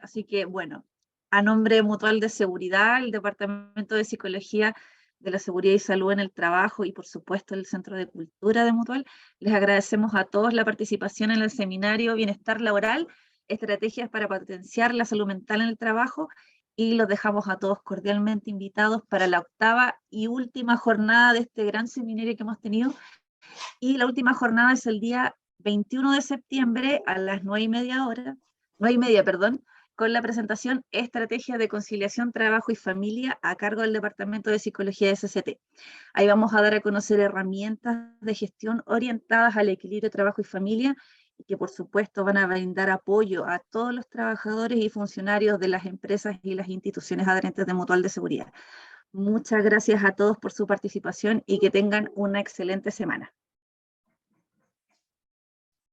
Así que, bueno, a nombre de Mutual de Seguridad, el Departamento de Psicología de la Seguridad y Salud en el Trabajo y, por supuesto, el Centro de Cultura de Mutual, les agradecemos a todos la participación en el seminario Bienestar Laboral, Estrategias para Potenciar la Salud Mental en el Trabajo, y los dejamos a todos cordialmente invitados para la 8ª y última jornada de este gran seminario que hemos tenido. Y la última jornada es el día 21 de septiembre a las 9:30, perdón, con la presentación Estrategia de Conciliación, Trabajo y Familia a cargo del Departamento de Psicología de SCT. Ahí vamos a dar a conocer herramientas de gestión orientadas al equilibrio trabajo y familia, y que por supuesto van a brindar apoyo a todos los trabajadores y funcionarios de las empresas y las instituciones adherentes de Mutual de Seguridad. Muchas gracias a todos por su participación y que tengan una excelente semana.